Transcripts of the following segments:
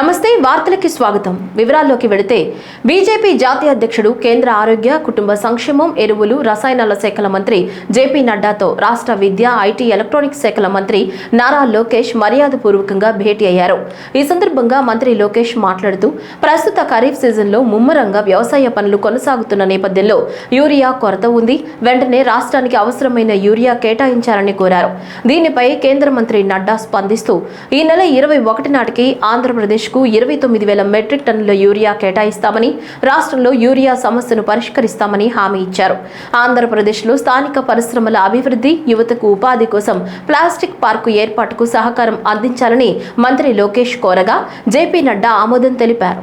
నమస్తే వార్తలకి స్వాగతం. వివరాల్లోకి వెళితే బీజేపీ జాతీయ అధ్యక్షుడు కేంద్ర ఆరోగ్య కుటుంబ సంక్షేమం ఎరువులు రసాయనాల శాఖల మంత్రి జేపీ నడ్డాతో రాష్ట్ర విద్య ఐటీ ఎలక్ట్రానిక్స్ శాఖల మంత్రి నారా లోకేష్ మర్యాదపూర్వకంగా భేటీ అయ్యారు. ఈ సందర్భంగా మంత్రి లోకేష్ మాట్లాడుతూ ప్రస్తుత ఖరీఫ్ సీజన్లో ముమ్మరంగా వ్యవసాయ పనులు కొనసాగుతున్న నేపథ్యంలో యూరియా కొరత ఉంది, వెంటనే రాష్ట్రానికి అవసరమైన యూరియా కేటాయించాలని కోరారు. దీనిపై కేంద్ర మంత్రి నడ్డా స్పందిస్తూ ఈ నెల 21 నాటికి ఆంధ్రప్రదేశ్ 29,000 మెట్రిక్ టన్నుల యూరియా కేటాయిస్తామని, రాష్ట్రంలో యూరియా సమస్యను పరిష్కరిస్తామని హామీ ఇచ్చారు. ఆంధ్రప్రదేశ్లో స్థానిక పరిశ్రమల అభివృద్ధి, యువతకు ఉపాధి కోసం ప్లాస్టిక్ పార్కు ఏర్పాటుకు సహకారం అందించాలని మంత్రి లోకేష్ కోరగా జేపీ నడ్డా ఆమోదం తెలిపారు.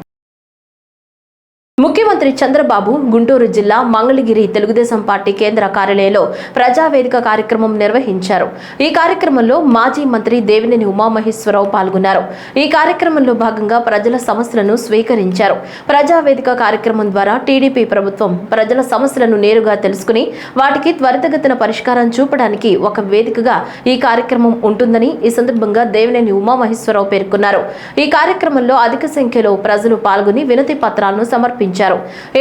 ముఖ్యమంత్రి చంద్రబాబు గుంటూరు జిల్లా మంగళగిరి తెలుగుదేశం పార్టీ కేంద్ర కార్యాలయంలో ప్రజావేదిక కార్యక్రమం నిర్వహించారు. ఈ కార్యక్రమంలో మాజీ మంత్రి దేవినేని ఉమామహేశ్వరరావు పాల్గొన్నారు. ఈ కార్యక్రమంలో భాగంగా ప్రజల సమస్యలను స్వీకరించారు. ప్రజావేదిక కార్యక్రమం ద్వారా టీడీపీ ప్రభుత్వం ప్రజల సమస్యలను నేరుగా తెలుసుకుని వాటికి త్వరితగతిన పరిష్కారం చూపడానికి ఒక వేదికగా ఈ కార్యక్రమం ఉంటుందని ఈ సందర్భంగా దేవినేని ఉమామహేశ్వరరావు పేర్కొన్నారు. ఈ కార్యక్రమంలో అధిక సంఖ్యలో ప్రజలు పాల్గొని వినతి పత్రాలను సమర్పించారు.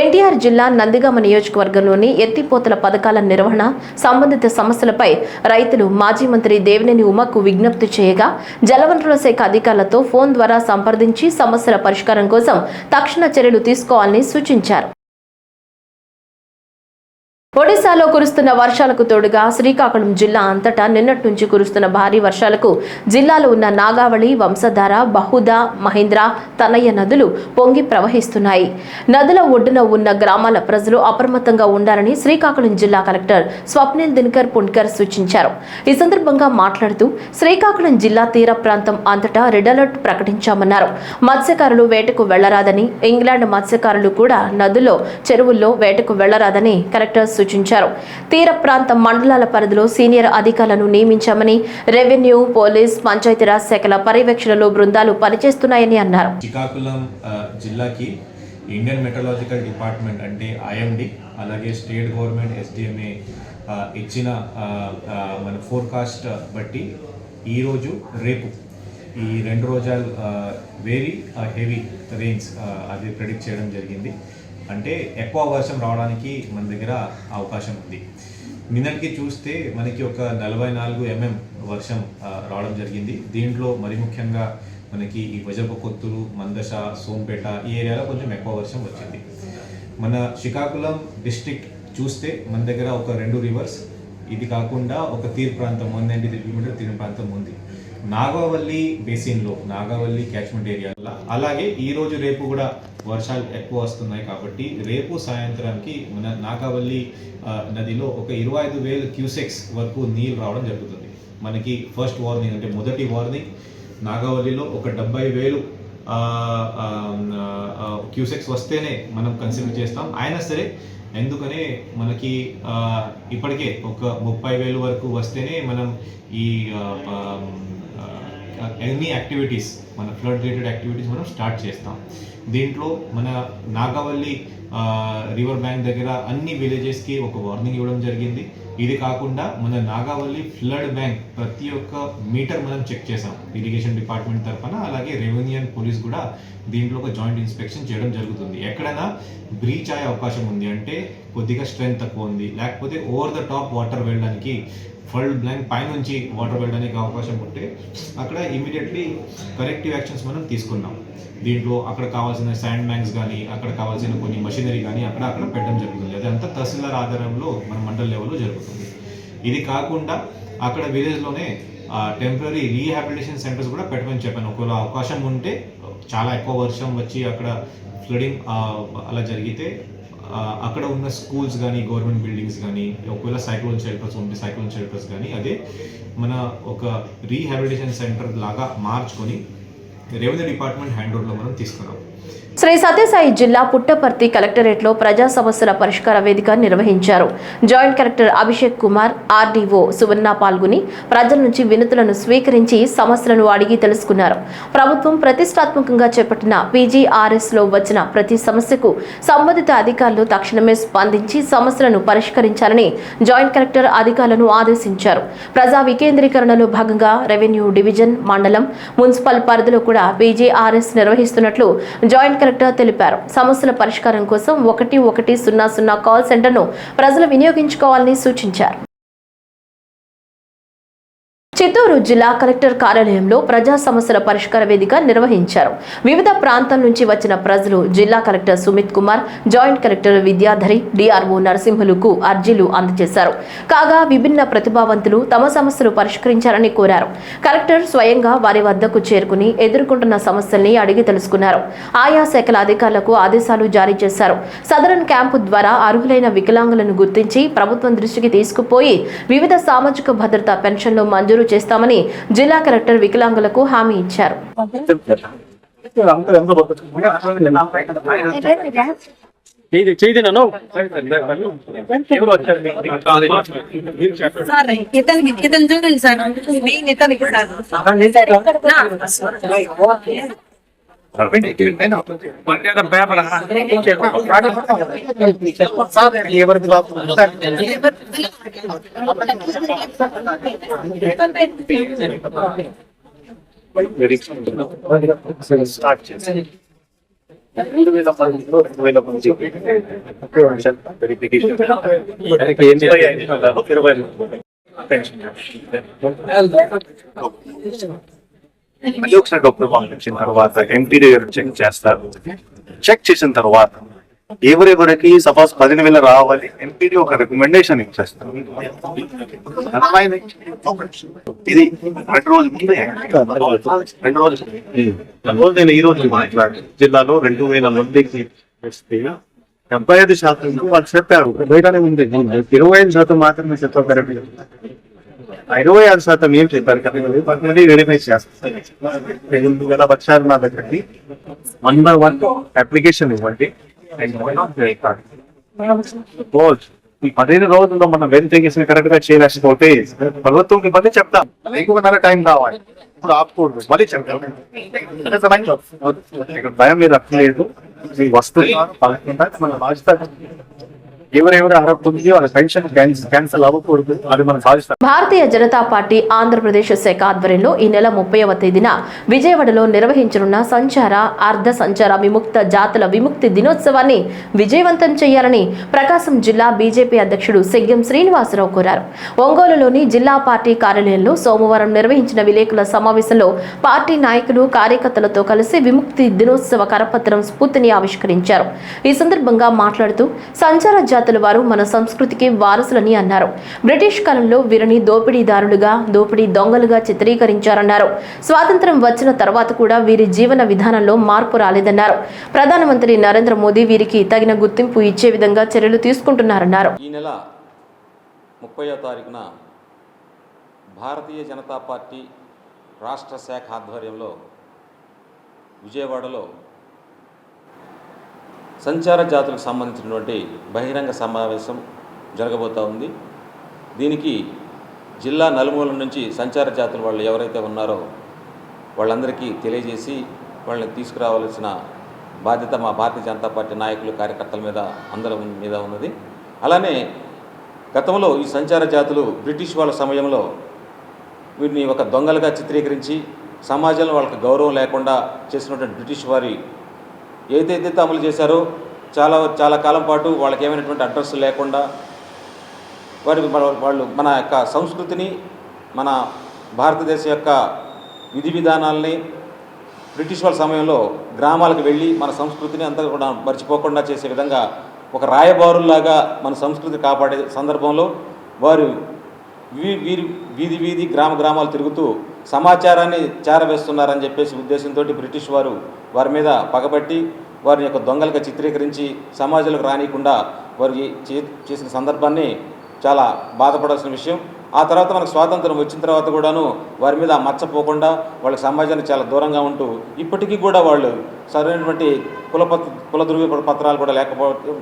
ఎన్టీఆర్ జిల్లా నందిగామ నియోజకవర్గంలోని ఎత్తిపోతల పథకాల నిర్వహణ సంబంధిత సమస్యలపై రైతులు మాజీ మంత్రి దేవినేని ఉమకు విజ్ఞప్తి చేయగా జలవనరుల శాఖ అధికారులతో ఫోన్ ద్వారా సంప్రదించి సమస్యల పరిష్కారం కోసం తక్షణ చర్యలు తీసుకోవాలని సూచించారు. ఒడిశాలో కురుస్తున్న వర్షాలకు తోడుగా శ్రీకాకుళం జిల్లా అంతటా నిన్నటి నుంచి కురుస్తున్న భారీ వర్షాలకు జిల్లాలో ఉన్న నాగావళి, వంశధార, బహుదా, మహేంద్ర, తనయ్య నదులు పొంగి ప్రవహిస్తున్నాయి. నదుల ఒడ్డున ఉన్న గ్రామాల ప్రజలు అప్రమత్తంగా ఉండాలని శ్రీకాకుళం జిల్లా కలెక్టర్ స్వప్నిల్ దినకర్ పుణ్కర్ సూచించారు. ఈ సందర్భంగా మాట్లాడుతూ శ్రీకాకుళం జిల్లా తీర ప్రాంతం అంతటా రెడ్ అలర్ట్ ప్రకటించామన్నారు. మత్స్యకారులు వేటకు వెళ్లరాదని, ఇంగ్లాండ్ మత్స్యకారులు కూడా నదుల్లో, చెరువుల్లో వేటకు వెళ్లరాదని కలెక్టర్ సూచించారు. తీర ప్రాంత మండలాల పరిధిలో సీనియర్ అధికారులను నియమించామని, రెవెన్యూ, పోలీస్, పంచాయతీరాజ్ శాఖల పర్యవేక్షణలో బృందాలు పనిచేస్తున్నాయని అన్నారు. శ్రీకాకుళం జిల్లాకి ఇండియన్ మెట్రలాజికల్ డిపార్ట్మెంట్ అంటే ఐఎండి, అలాగే స్టేట్ గవర్నమెంట్ ఎస్డిఎంఏ ఇచ్చిన మన ఫోర్కాస్ట్ బట్టి ఈరోజు రేపు ఈ 2 రోజులు వెరీ హెవీ రెయిన్స్ అది ప్రెడిక్ట్ చేయడం జరిగింది. అంటే ఎక్కువ వర్షం రావడానికి మన దగ్గర అవకాశం ఉంది. నిన్నటికి చూస్తే మనకి ఒక 44 mm వర్షం రావడం జరిగింది. దీంట్లో మరి ముఖ్యంగా మనకి ఈ వజరపు కొత్తూరు, మందస, సోంపేట ఈ ఏరియాలో కొంచెం ఎక్కువ వర్షం వచ్చింది. మన శ్రీకాకుళం డిస్ట్రిక్ట్ చూస్తే మన దగ్గర ఒక 2 రివర్స్, ఇది కాకుండా ఒక తీర ప్రాంతం 193 కిలోమీటర్ తీర ప్రాంతం ఉంది. నాగావల్లి బేసిన్లో, నాగావల్లి క్యాచ్మెంట్ ఏరియాలో అలాగే ఈ రోజు రేపు కూడా వర్షాలు ఎక్కువ వస్తున్నాయి. కాబట్టి రేపు సాయంత్రానికి మన నాగావల్లి నదిలో ఒక 25,000 క్యూసెక్స్ వరకు నీళ్ళు రావడం జరుగుతుంది. మనకి ఫస్ట్ వార్నింగ్ అంటే మొదటి వార్నింగ్ నాగావల్లిలో ఒక 70,000 క్యూసెక్స్ వస్తేనే మనం కన్సిడర్ చేస్తాం. అయినా సరే ఎందుకనే మనకి ఇప్పటికే ఒక 30,000 వరకు వస్తేనే మనం ఈ ఎనీ యాక్టివిటీస్, మన ఫ్లడ్ రిలేటెడ్ యాక్టివిటీస్ మనం స్టార్ట్ చేస్తాం. దీంట్లో మన నాగావల్లి రివర్ బ్యాంక్ దగ్గర అన్ని విలేజెస్కి ఒక వార్నింగ్ ఇవ్వడం జరిగింది. ఇది కాకుండా మన నాగావల్లి ఫ్లడ్ బ్యాంక్ ప్రతి ఒక్క మీటర్ మనం చెక్ చేసాం ఇరిగేషన్ డిపార్ట్మెంట్ తరఫున, అలాగే రెవెన్యూ అండ్ పోలీస్ కూడా దీంట్లో ఒక జాయింట్ ఇన్స్పెక్షన్ చేయడం జరుగుతుంది. ఎక్కడైనా బ్రీచ్ అయ్యే అవకాశం ఉంది అంటే కొద్దిగా స్ట్రెంత్ తక్కువ ఉంది, లేకపోతే ఓవర్ ద టాప్ వాటర్ వెళ్ళడానికి, ఫ్లడ్ బ్లాంక్ పైనుంచి వాటర్ వెళ్ళడానికి అవకాశం ఉంటే అక్కడ ఇమీడియట్లీ కరెక్టివ్ యాక్షన్స్ మనం తీసుకున్నాం. దీంట్లో అక్కడ కావాల్సిన శాండ్ బ్యాంక్స్ కానీ, అక్కడ కావాల్సిన కొన్ని మషినరీ కానీ అక్కడ పెట్టడం జరుగుతుంది. అదంతా తహసీల్దార్ ఆధారంలో మన మండల్ లెవెల్లో జరుగుతుంది. ఇది కాకుండా అక్కడ విలేజ్లోనే టెంపరీ రీహాబిలిటేషన్ సెంటర్స్ కూడా పెట్టమని చెప్పాను. ఒకవేళ అవకాశం ఉంటే, చాలా ఎక్కువ వర్షం వచ్చి అక్కడ ఫ్లడింగ్ అలా జరిగితే అక్కడ ఉన్న స్కూల్స్ కానీ, గవర్నమెంట్ బిల్డింగ్స్ కానీ, ఒకవేళ సైక్లోన్ షెల్టర్స్ ఉంటే సైక్లోన్ షెల్టర్స్ కానీ అదే మన ఒక రీహాబిలిటేషన్ సెంటర్ లాగా మార్చుకొని రెవెన్యూ డిపార్ట్మెంట్ హ్యాండ్ ఓవర్లో మనం తీసుకున్నాం. శ్రీ సత్యసాయి జిల్లా పుట్టపర్తి కలెక్టరేట్లో ప్రజా సమస్యల పరిష్కార వేదిక నిర్వహించారు. Joint collector Abhishek Kumar, RDO Suvarna పాల్గొని ప్రజల నుంచి వినతులను స్వీకరించి సమస్యలను అడిగి తెలుసుకున్నారు. ప్రభుత్వం ప్రతిష్టాత్మకంగా చేపట్టిన PGRS లో వచ్చిన ప్రతి సమస్యకు సంబంధిత అధికారులు తక్షణమే స్పందించి సమస్యలను పరిష్కరించాలని జాయింట్ కలెక్టర్ అధికారులను ఆదేశించారు. ప్రజా వికేంద్రీకరణలో భాగంగా రెవెన్యూ డివిజన్, మండలం, మున్సిపల్ పరిధిలో కూడా PGRS నిర్వహిస్తున్నట్లు జాయింట్ కలెక్టర్ తెలిపారు. సమస్యల పరిష్కారం కోసం 1100 కాల్ సెంటర్ను ప్రజలు వినియోగించుకోవాలని సూచించారు. చిత్తూరు జిల్లా కలెక్టర్ కార్యాలయంలో ప్రజా సమస్యల పరిష్కార వేదిక నిర్వహించారు. వివిధ ప్రాంతాల నుంచి వచ్చిన ప్రజలు జిల్లా collector Sumit Kumar, joint collector Vidyadhari, DRO నరసింహులకు అర్జీలు అందజేశారు. కాగా విభిన్న ప్రతిభావంతులు తమ సమస్యలు పరిష్కరించాలని కోరారు. కలెక్టర్ స్వయంగా వారి వద్దకు చేరుకుని ఎదుర్కొంటున్న సమస్యల్ని అడిగి తెలుసుకున్నారు. ఆయా శాఖల అధికారులకు ఆదేశాలు జారీ చేశారు. సదరన్ క్యాంపు ద్వారా అర్హులైన వికలాంగులను గుర్తించి ప్రభుత్వం దృష్టికి తీసుకుపోయి వివిధ సామాజిక భద్రతా పెన్షన్లు మంజూరు చేస్తామని జిల్లా కలెక్టర్ వికలాంగులకు హామీ ఇచ్చారు. చూడండి సార్, స్టార్ట్ చేసి 2010 వెరిఫికేషన్ మళ్ళీ ఒకసారి డాక్టర్ పంపించిన తర్వాత ఎంపీడీ చెక్ చేస్తారు. చెక్ చేసిన తర్వాత ఎవరెవరికి సపోజ్ 10,000 రావాలి, ఎంపీడీ ఒక రికమెండేషన్ ఇచ్చేస్తారు. ఇది 2 రోజుల ముందే, 2 రోజులు నేను ఈ రోజు మాట్లాడి జిల్లాలో 2,000 మందికి 75% వాళ్ళు చెప్పారు. బయటనే ఉంది 25% మాత్రమే చెప్పారు. 26% ఏం చెప్పారు కదా, 10 వెరిఫై చేస్తారు. 8,000 వచ్చారు నా దగ్గరికి. 1 అప్లికేషన్ ఇవ్వండి. ఈ 15 రోజుల్లో మనం వెరిఫికేషన్ కరెక్ట్ గా చేయలేకపోతే ప్రభుత్వంకి మళ్ళీ చెప్తాం, ఎక్కువ టైం కావాలి, ఇప్పుడు ఆపుకూడదు, మళ్ళీ చెప్తాం. భయం మీద అక్కలేదు, వస్తుంది మన బాధ్యత. ఎవరెవరు అర్హుంది వాళ్ళ పెన్షన్ క్యాన్సిల్ అవ్వకూడదు, అది మనం సాధిస్తాం. భారతీయ జనతా పార్టీ ఆంధ్రప్రదేశ్ శాఖ ఆధ్వర్యంలో ఈ నెల 30వ తేదీన విజయవాడలో నిర్వహించనున్న సంచార, అర్ధ సంచార విముక్త జాతుల విముక్తి దినోత్సవాన్ని విజయవంతం చేయాలని ప్రకాశం జిల్లా బీజేపీ అధ్యక్షుడు సెగ్గెం శ్రీనివాసరావు కోరారు. ఒంగోలులోని జిల్లా పార్టీ కార్యాలయంలో సోమవారం నిర్వహించిన విలేకరుల సమావేశంలో పార్టీ నాయకులు, కార్యకర్తలతో కలిసి విముక్తి దినోత్సవ కరపత్రం స్ఫూర్తిని ఆవిష్కరించారు. ఈ సందర్భంగా మాట్లాడుతూ సంచార జాతుల వారు మన సంస్కృతికి వారసులని అన్నారు. బ్రిటిష్ కాలంలో వీరిని దోపిడీదారులుగా, దోపిడీ దొంగలుగా చిత్రీకరించారన్నారు. స్వాతంత్ర్యం వచ్చిన తర్వాత కూడా వీరి జీవన విధానంలో మార్పు రాలేదన్నారు. ప్రధానమంత్రి నరేంద్ర మోదీ వీరికి తగిన గుర్తింపు ఇచ్చే విధంగా చర్యలు తీసుకుంటున్నారన్నారు. ఈ నెల 30వ తారీఖున భారతీయ జనతా పార్టీ రాష్ట్ర శాఖ ఆధ్వర్యంలో విజయవాడలో సంచార జాతులకు సంబంధించినటువంటి బహిరంగ సమావేశం జరగబోతూ ఉంది. దీనికి జిల్లా నలుమూల నుంచి సంచార జాతుల వాళ్ళు ఎవరైతే ఉన్నారో వాళ్ళందరికీ తెలియజేసి వాళ్ళని తీసుకురావాల్సిన బాధ్యత మా భారతీయ జనతా పార్టీ నాయకులు, కార్యకర్తల మీద, అందరి మీద ఉన్నది. అలానే గతంలో ఈ సంచార జాతులు బ్రిటిష్ వాళ్ళ సమయంలో వీటిని ఒక దొంగలుగా చిత్రీకరించి సమాజంలో వాళ్ళకి గౌరవం లేకుండా చేసినటువంటి బ్రిటిష్ వారి ఏదైతే అమలు చేశారో చాలా కాలం పాటు వాళ్ళకి ఏమైనటువంటి అడ్రస్ లేకుండా వాళ్ళు మన యొక్క సంస్కృతిని, మన భారతదేశం యొక్క విధి విధానాలని బ్రిటిష్ వాళ్ళ సమయంలో గ్రామాలకు వెళ్ళి మన సంస్కృతిని అంతా కూడా మర్చిపోకుండా చేసే విధంగా ఒక రాయబారుల్లాగా మన సంస్కృతి కాపాడే సందర్భంలో వారు వీధి గ్రామాలు తిరుగుతూ సమాచారాన్ని చేరవేస్తున్నారని చెప్పేసి ఉద్దేశంతో బ్రిటిష్ వారు వారి మీద పగబట్టి వారిని యొక్క దొంగలుగా చిత్రీకరించి సమాజంలోకి రానియకుండా వారు చేసిన సందర్భాన్ని చాలా బాధపడాల్సిన విషయం. ఆ తర్వాత మనకు స్వాతంత్రం వచ్చిన తర్వాత కూడాను వారి మీద మచ్చపోకుండా వాళ్ళకి సమాజానికి చాలా దూరంగా ఉంటూ ఇప్పటికీ కూడా వాళ్ళు సరైనటువంటి కుల ధృవీకరణ పత్రాలు కూడా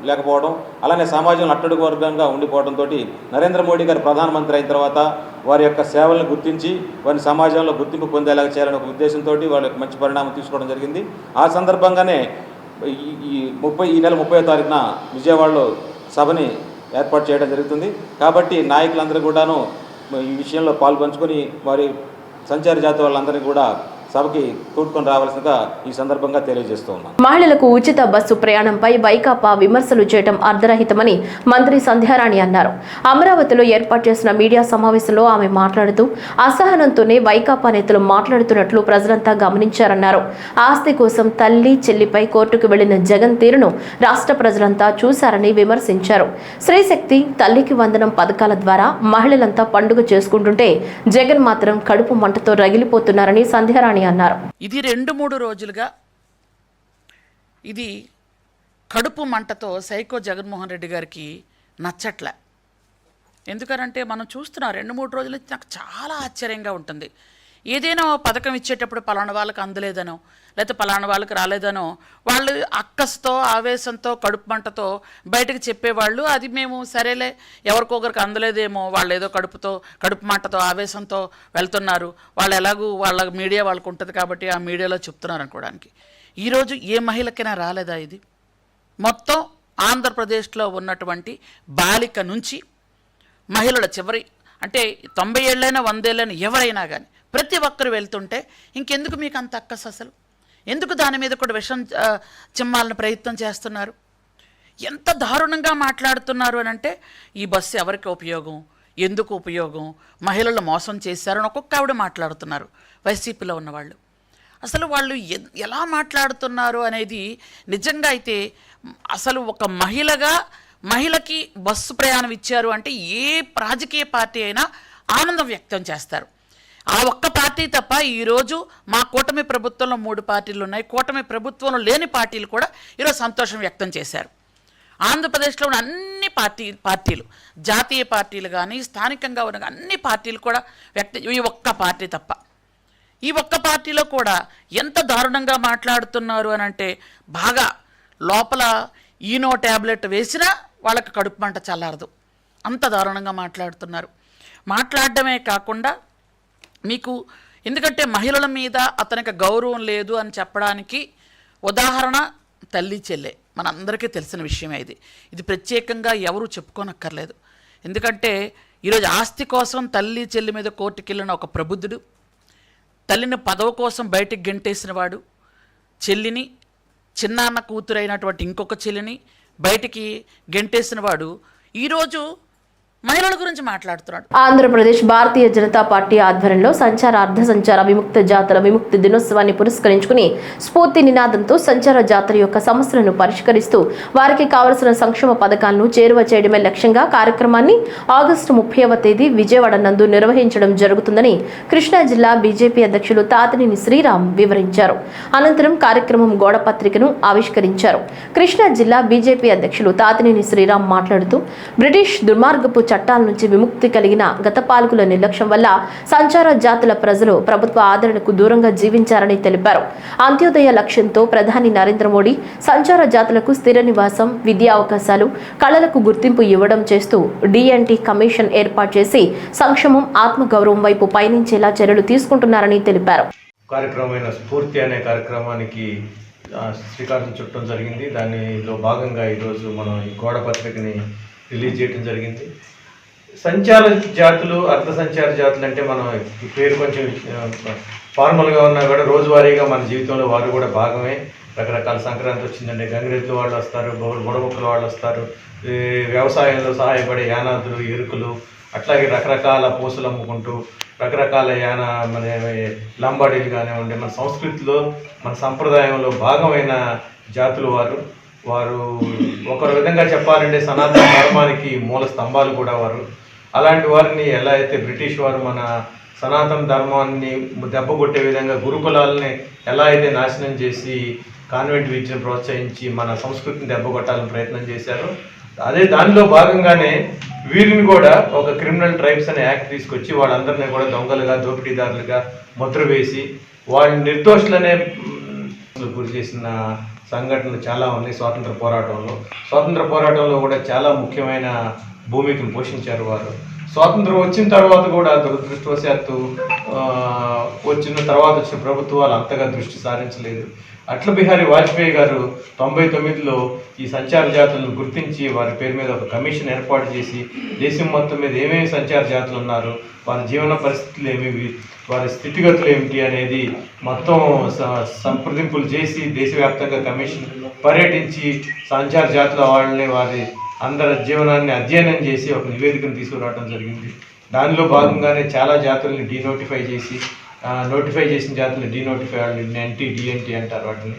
లేకపోవడం, అలానే సమాజంలో అట్టడుగు వర్గంగా ఉండిపోవడంతో నరేంద్ర మోడీ గారు ప్రధానమంత్రి అయిన తర్వాత వారి యొక్క సేవలను గుర్తించి వారిని సమాజంలో గుర్తింపు పొందేలాగా చేయాలనే ఒక ఉద్దేశంతో వాళ్ళ యొక్క మంచి పరిణామం తీసుకోవడం జరిగింది. ఆ సందర్భంగానే ఈ నెల 30వ తారీఖున విజయవాడలో సభని ఏర్పాటు చేయడం జరుగుతుంది. కాబట్టి నాయకులందరూ కూడాను ఈ విషయంలో పాల్పంచుకొని వారి సంచార జాతి వాళ్ళందరినీ కూడా సభకి తోడ్కొని రావాల్సిందిగా ఈ సందర్భంగా తెలియజేస్తూ ఉన్నాను. మహిళలకు ఉచిత బస్సు ప్రయాణంపై వైకాపా విమర్శలు చేయడం అర్ధరహితమని మంత్రి సంధ్యారాణి అన్నారు. అమరావతిలో ఏర్పాటు చేసిన మీడియా సమావేశంలో ఆమె మాట్లాడుతూ అసహనంతోనే వైకాపా నేతలు మాట్లాడుతున్నట్లు ప్రజలంతా గమనించారన్నారు. ఆస్తి కోసం తల్లి చెల్లిపై కోర్టుకు వెళ్లిన జగన్ తీరును రాష్ట్ర ప్రజలంతా చూశారని విమర్శించారు. స్త్రీశక్తి, తల్లికి వందనం పథకాల ద్వారా మహిళలంతా పండుగ చేసుకుంటుంటే జగన్ మాత్రం కడుపు మంటతో రగిలిపోతున్నారని సంధ్యారాణి అన్నారు. ఇది 2-3 రోజులుగా ఇది కడుపు మంటతో సైకో జగన్మోహన్ రెడ్డి గారికి నచ్చట్లే. ఎందుకనంటే మనం చూస్తున్నాం 2-3 రోజుల నుంచి నాకు చాలా ఆశ్చర్యంగా ఉంటుంది. ఏదైనా పథకం ఇచ్చేటప్పుడు పలానా వాళ్ళకి అందలేదనో లేకపోతే పలానా వాళ్ళకి రాలేదనో వాళ్ళు అక్కస్తో ఆవేశంతో కడుపు మంటతో బయటకు చెప్పేవాళ్ళు. అది మేము సరేలే ఎవరికొకరికి అందలేదేమో, వాళ్ళు ఏదో కడుపు మంటతో ఆవేశంతో వెళ్తున్నారు, వాళ్ళు ఎలాగూ వాళ్ళ మీడియా వాళ్ళకు ఉంటుంది కాబట్టి ఆ మీడియాలో చెప్తున్నారు అనుకోవడానికి. ఈరోజు ఏ మహిళకైనా రాలేదా ఇది? మొత్తం ఆంధ్రప్రదేశ్లో ఉన్నటువంటి బాలిక నుంచి మహిళల చివరి అంటే 90 ఏళ్ళైనా 100 ఏళ్ళైనా ఎవరైనా కానీ ప్రతి ఒక్కరు వెళ్తుంటే ఇంకెందుకు మీకు అంత అక్కస్? అసలు ఎందుకు దాని మీద కూడా విషం చిమ్మాలని ప్రయత్నం చేస్తున్నారు? ఎంత దారుణంగా మాట్లాడుతున్నారు అని అంటే ఈ బస్సు ఎవరికి ఉపయోగం, ఎందుకు ఉపయోగం, మహిళలు మోసం చేశారని ఒక్కొక్క ఆవిడ మాట్లాడుతున్నారు వైసీపీలో ఉన్నవాళ్ళు. అసలు వాళ్ళు ఎలా మాట్లాడుతున్నారు అనేది నిజంగా అయితే అసలు ఒక మహిళకి బస్సు ప్రయాణం ఇచ్చారు అంటే ఏ రాజకీయ పార్టీ అయినా ఆనందం వ్యక్తం చేస్తారు. ఆ ఒక్క పార్టీ తప్ప ఈరోజు మా కూటమి ప్రభుత్వంలో 3 పార్టీలు ఉన్నాయి, కూటమి ప్రభుత్వంలో లేని పార్టీలు కూడా ఈరోజు సంతోషం వ్యక్తం చేశారు. ఆంధ్రప్రదేశ్లో ఉన్న అన్ని పార్టీలు జాతీయ పార్టీలు కానీ స్థానికంగా ఉన్న అన్ని పార్టీలు కూడా ఈ ఒక్క పార్టీ తప్ప ఈ ఒక్క పార్టీలో కూడా ఎంత దారుణంగా మాట్లాడుతున్నారు అని అంటే బాగా లోపల ఈనో ట్యాబ్లెట్ వేసినా వాళ్ళకి కడుపు మంట చల్లారదు, అంత దారుణంగా మాట్లాడుతున్నారు. మాట్లాడడమే కాకుండా మీకు ఎందుకంటే మహిళల మీద అతనికి గౌరవం లేదు అని చెప్పడానికి ఉదాహరణ తల్లి చెల్లె, మనందరికీ తెలిసిన విషయమే. ఇది ప్రత్యేకంగా ఎవరూ చెప్పుకోనక్కర్లేదు. ఎందుకంటే ఈరోజు ఆస్తి కోసం తల్లి చెల్లి మీద కోర్టుకి వెళ్ళిన ఒక ప్రబుద్ధుడు, తల్లిని పదవి కోసం బయటికి గెంటేసిన వాడు, చెల్లిని చిన్నాన్న కూతురైనటువంటి ఇంకొక చెల్లిని బయటికి గెంటేసిన వాడు ఈరోజు మహిళల గురించి మాట్లాడుతున్నాడు. ఆంధ్రప్రదేశ్ భారతీయ జనతా పార్టీ ఆధ్వర్యంలో సంచార అర్ధ సంచార విముక్త జాతుల విముక్తి దినోత్సవాన్ని పురస్కరించుకుని స్ఫూర్తి నినాదంతో సంచార జాతుల యొక్క సమస్యలను పరిష్కరిస్తూ వారికి కావలసిన సంక్షేమ పథకాలను చేరువ చేయడమే లక్ష్యంగా కార్యక్రమాన్ని ఆగస్టు 30వ తేదీ విజయవాడ నందు నిర్వహించడం జరుగుతుందని కృష్ణా జిల్లా బీజేపీ అధ్యక్షులు తాతినేని శ్రీరామ్ వివరించారు. అనంతరం కార్యక్రమం గోడ పత్రికను ఆవిష్కరించారు. కృష్ణా జిల్లా బీజేపీ అధ్యక్షులు తాతినేని శ్రీరామ్ మాట్లాడుతూ బ్రిటిష్ దుర్మార్గపు చట్టాల నుంచి విముక్తి కలిగిన గత పాలకుల నిర్లక్ష్యం వల్ల సంచార జాతుల ప్రజలు ప్రభుత్వ ఆదరణకు దూరంగా జీవించారని తెలిపారు. అంత్యోదయ లక్ష్యంతో ప్రధాని నరేంద్ర మోడీ సంచార జాతులకు స్థిర నివాసం, విద్యా అవకాశాలు, కళలకు గుర్తింపు ఇవ్వడం చేస్తూ డిఎన్టీ కమిషన్ ఏర్పాటు చేసి సంక్షేమం, ఆత్మగౌరవం వైపు పయనించేలా చర్యలు తీసుకుంటున్నారని తెలిపారు. కార్యక్రమమైన స్ఫూర్తి అనే కార్యక్రమానికి శ్రీకారం చుట్టడం జరిగింది. దానిలో భాగంగా ఈరోజు మనం ఈ గోడ పత్రికని రిలీజ్ చేయడం జరిగింది. సంచార జాతులు, అర్ధ సంచార జాతులు అంటే మనం ఈ పేరు కొంచెం ఫార్మల్గా ఉన్నా కూడా రోజువారీగా మన జీవితంలో వారు కూడా భాగమే. రకరకాల సంక్రాంతి వచ్చిందంటే గంగిరెద్దులు వాళ్ళు వస్తారు, బుడబుక్కల వాళ్ళు వస్తారు, వ్యవసాయంలో సహాయపడే యానాదులు, ఎరుకులు, అట్లాగే రకరకాల పూసలు అమ్ముకుంటూ రకరకాల మన లంబాడీలు కానివ్వండి, మన సంస్కృతిలో మన సంప్రదాయంలో భాగమైన జాతులు వారు ఒక విధంగా చెప్పాలంటే సనాతన ధర్మానికి మూల స్తంభాలు కూడా వారు. అలాంటి వారిని ఎలా అయితే బ్రిటిష్ వారు మన సనాతన ధర్మాన్ని దెబ్బకొట్టే విధంగా గురుకులాలని ఎలా అయితే నాశనం చేసి కాన్వెంట్ విద్యను ప్రోత్సహించి మన సంస్కృతిని దెబ్బకొట్టాలని ప్రయత్నం చేశారో దానిలో భాగంగానే వీరిని కూడా ఒక క్రిమినల్ ట్రైబ్స్ అనే యాక్ట్ తీసుకొచ్చి వాళ్ళందరినీ కూడా దొంగలుగా దోపిడీదారులుగా ముద్ర వేసి వాళ్ళని నిర్దోషులనే గురి చేసిన సంఘటనలు చాలా ఉన్నాయి. స్వాతంత్ర పోరాటంలో కూడా చాలా ముఖ్యమైన భూమికను పోషించారు వారు. స్వాతంత్రం వచ్చిన తర్వాత కూడా దురదృష్టవశాత్తు వచ్చిన ప్రభుత్వాలు అంతగా దృష్టి సారించలేదు. అటల్ బిహారీ వాజ్పేయి గారు 99లో ఈ సంచార జాతులను గుర్తించి వారి పేరు మీద ఒక కమిషన్ ఏర్పాటు చేసి దేశం మొత్తం మీద ఏమేమి సంచార జాతులు ఉన్నారు, వారి జీవన పరిస్థితులు ఏమివి, వారి స్థితిగతులు ఏమిటి అనేది మొత్తం సంప్రదింపులు చేసి దేశవ్యాప్తంగా కమిషన్ పర్యటించి సంచార జాతుల వాళ్ళని వారి అందరి జీవనాన్ని అధ్యయనం చేసి ఒక నివేదికను తీసుకురావడం జరిగింది. దానిలో భాగంగానే చాలా జాతుల్ని నోటిఫై చేసిన జాతుల్ని డీనోటిఫై, NT-DNT అంటారు, వాటిని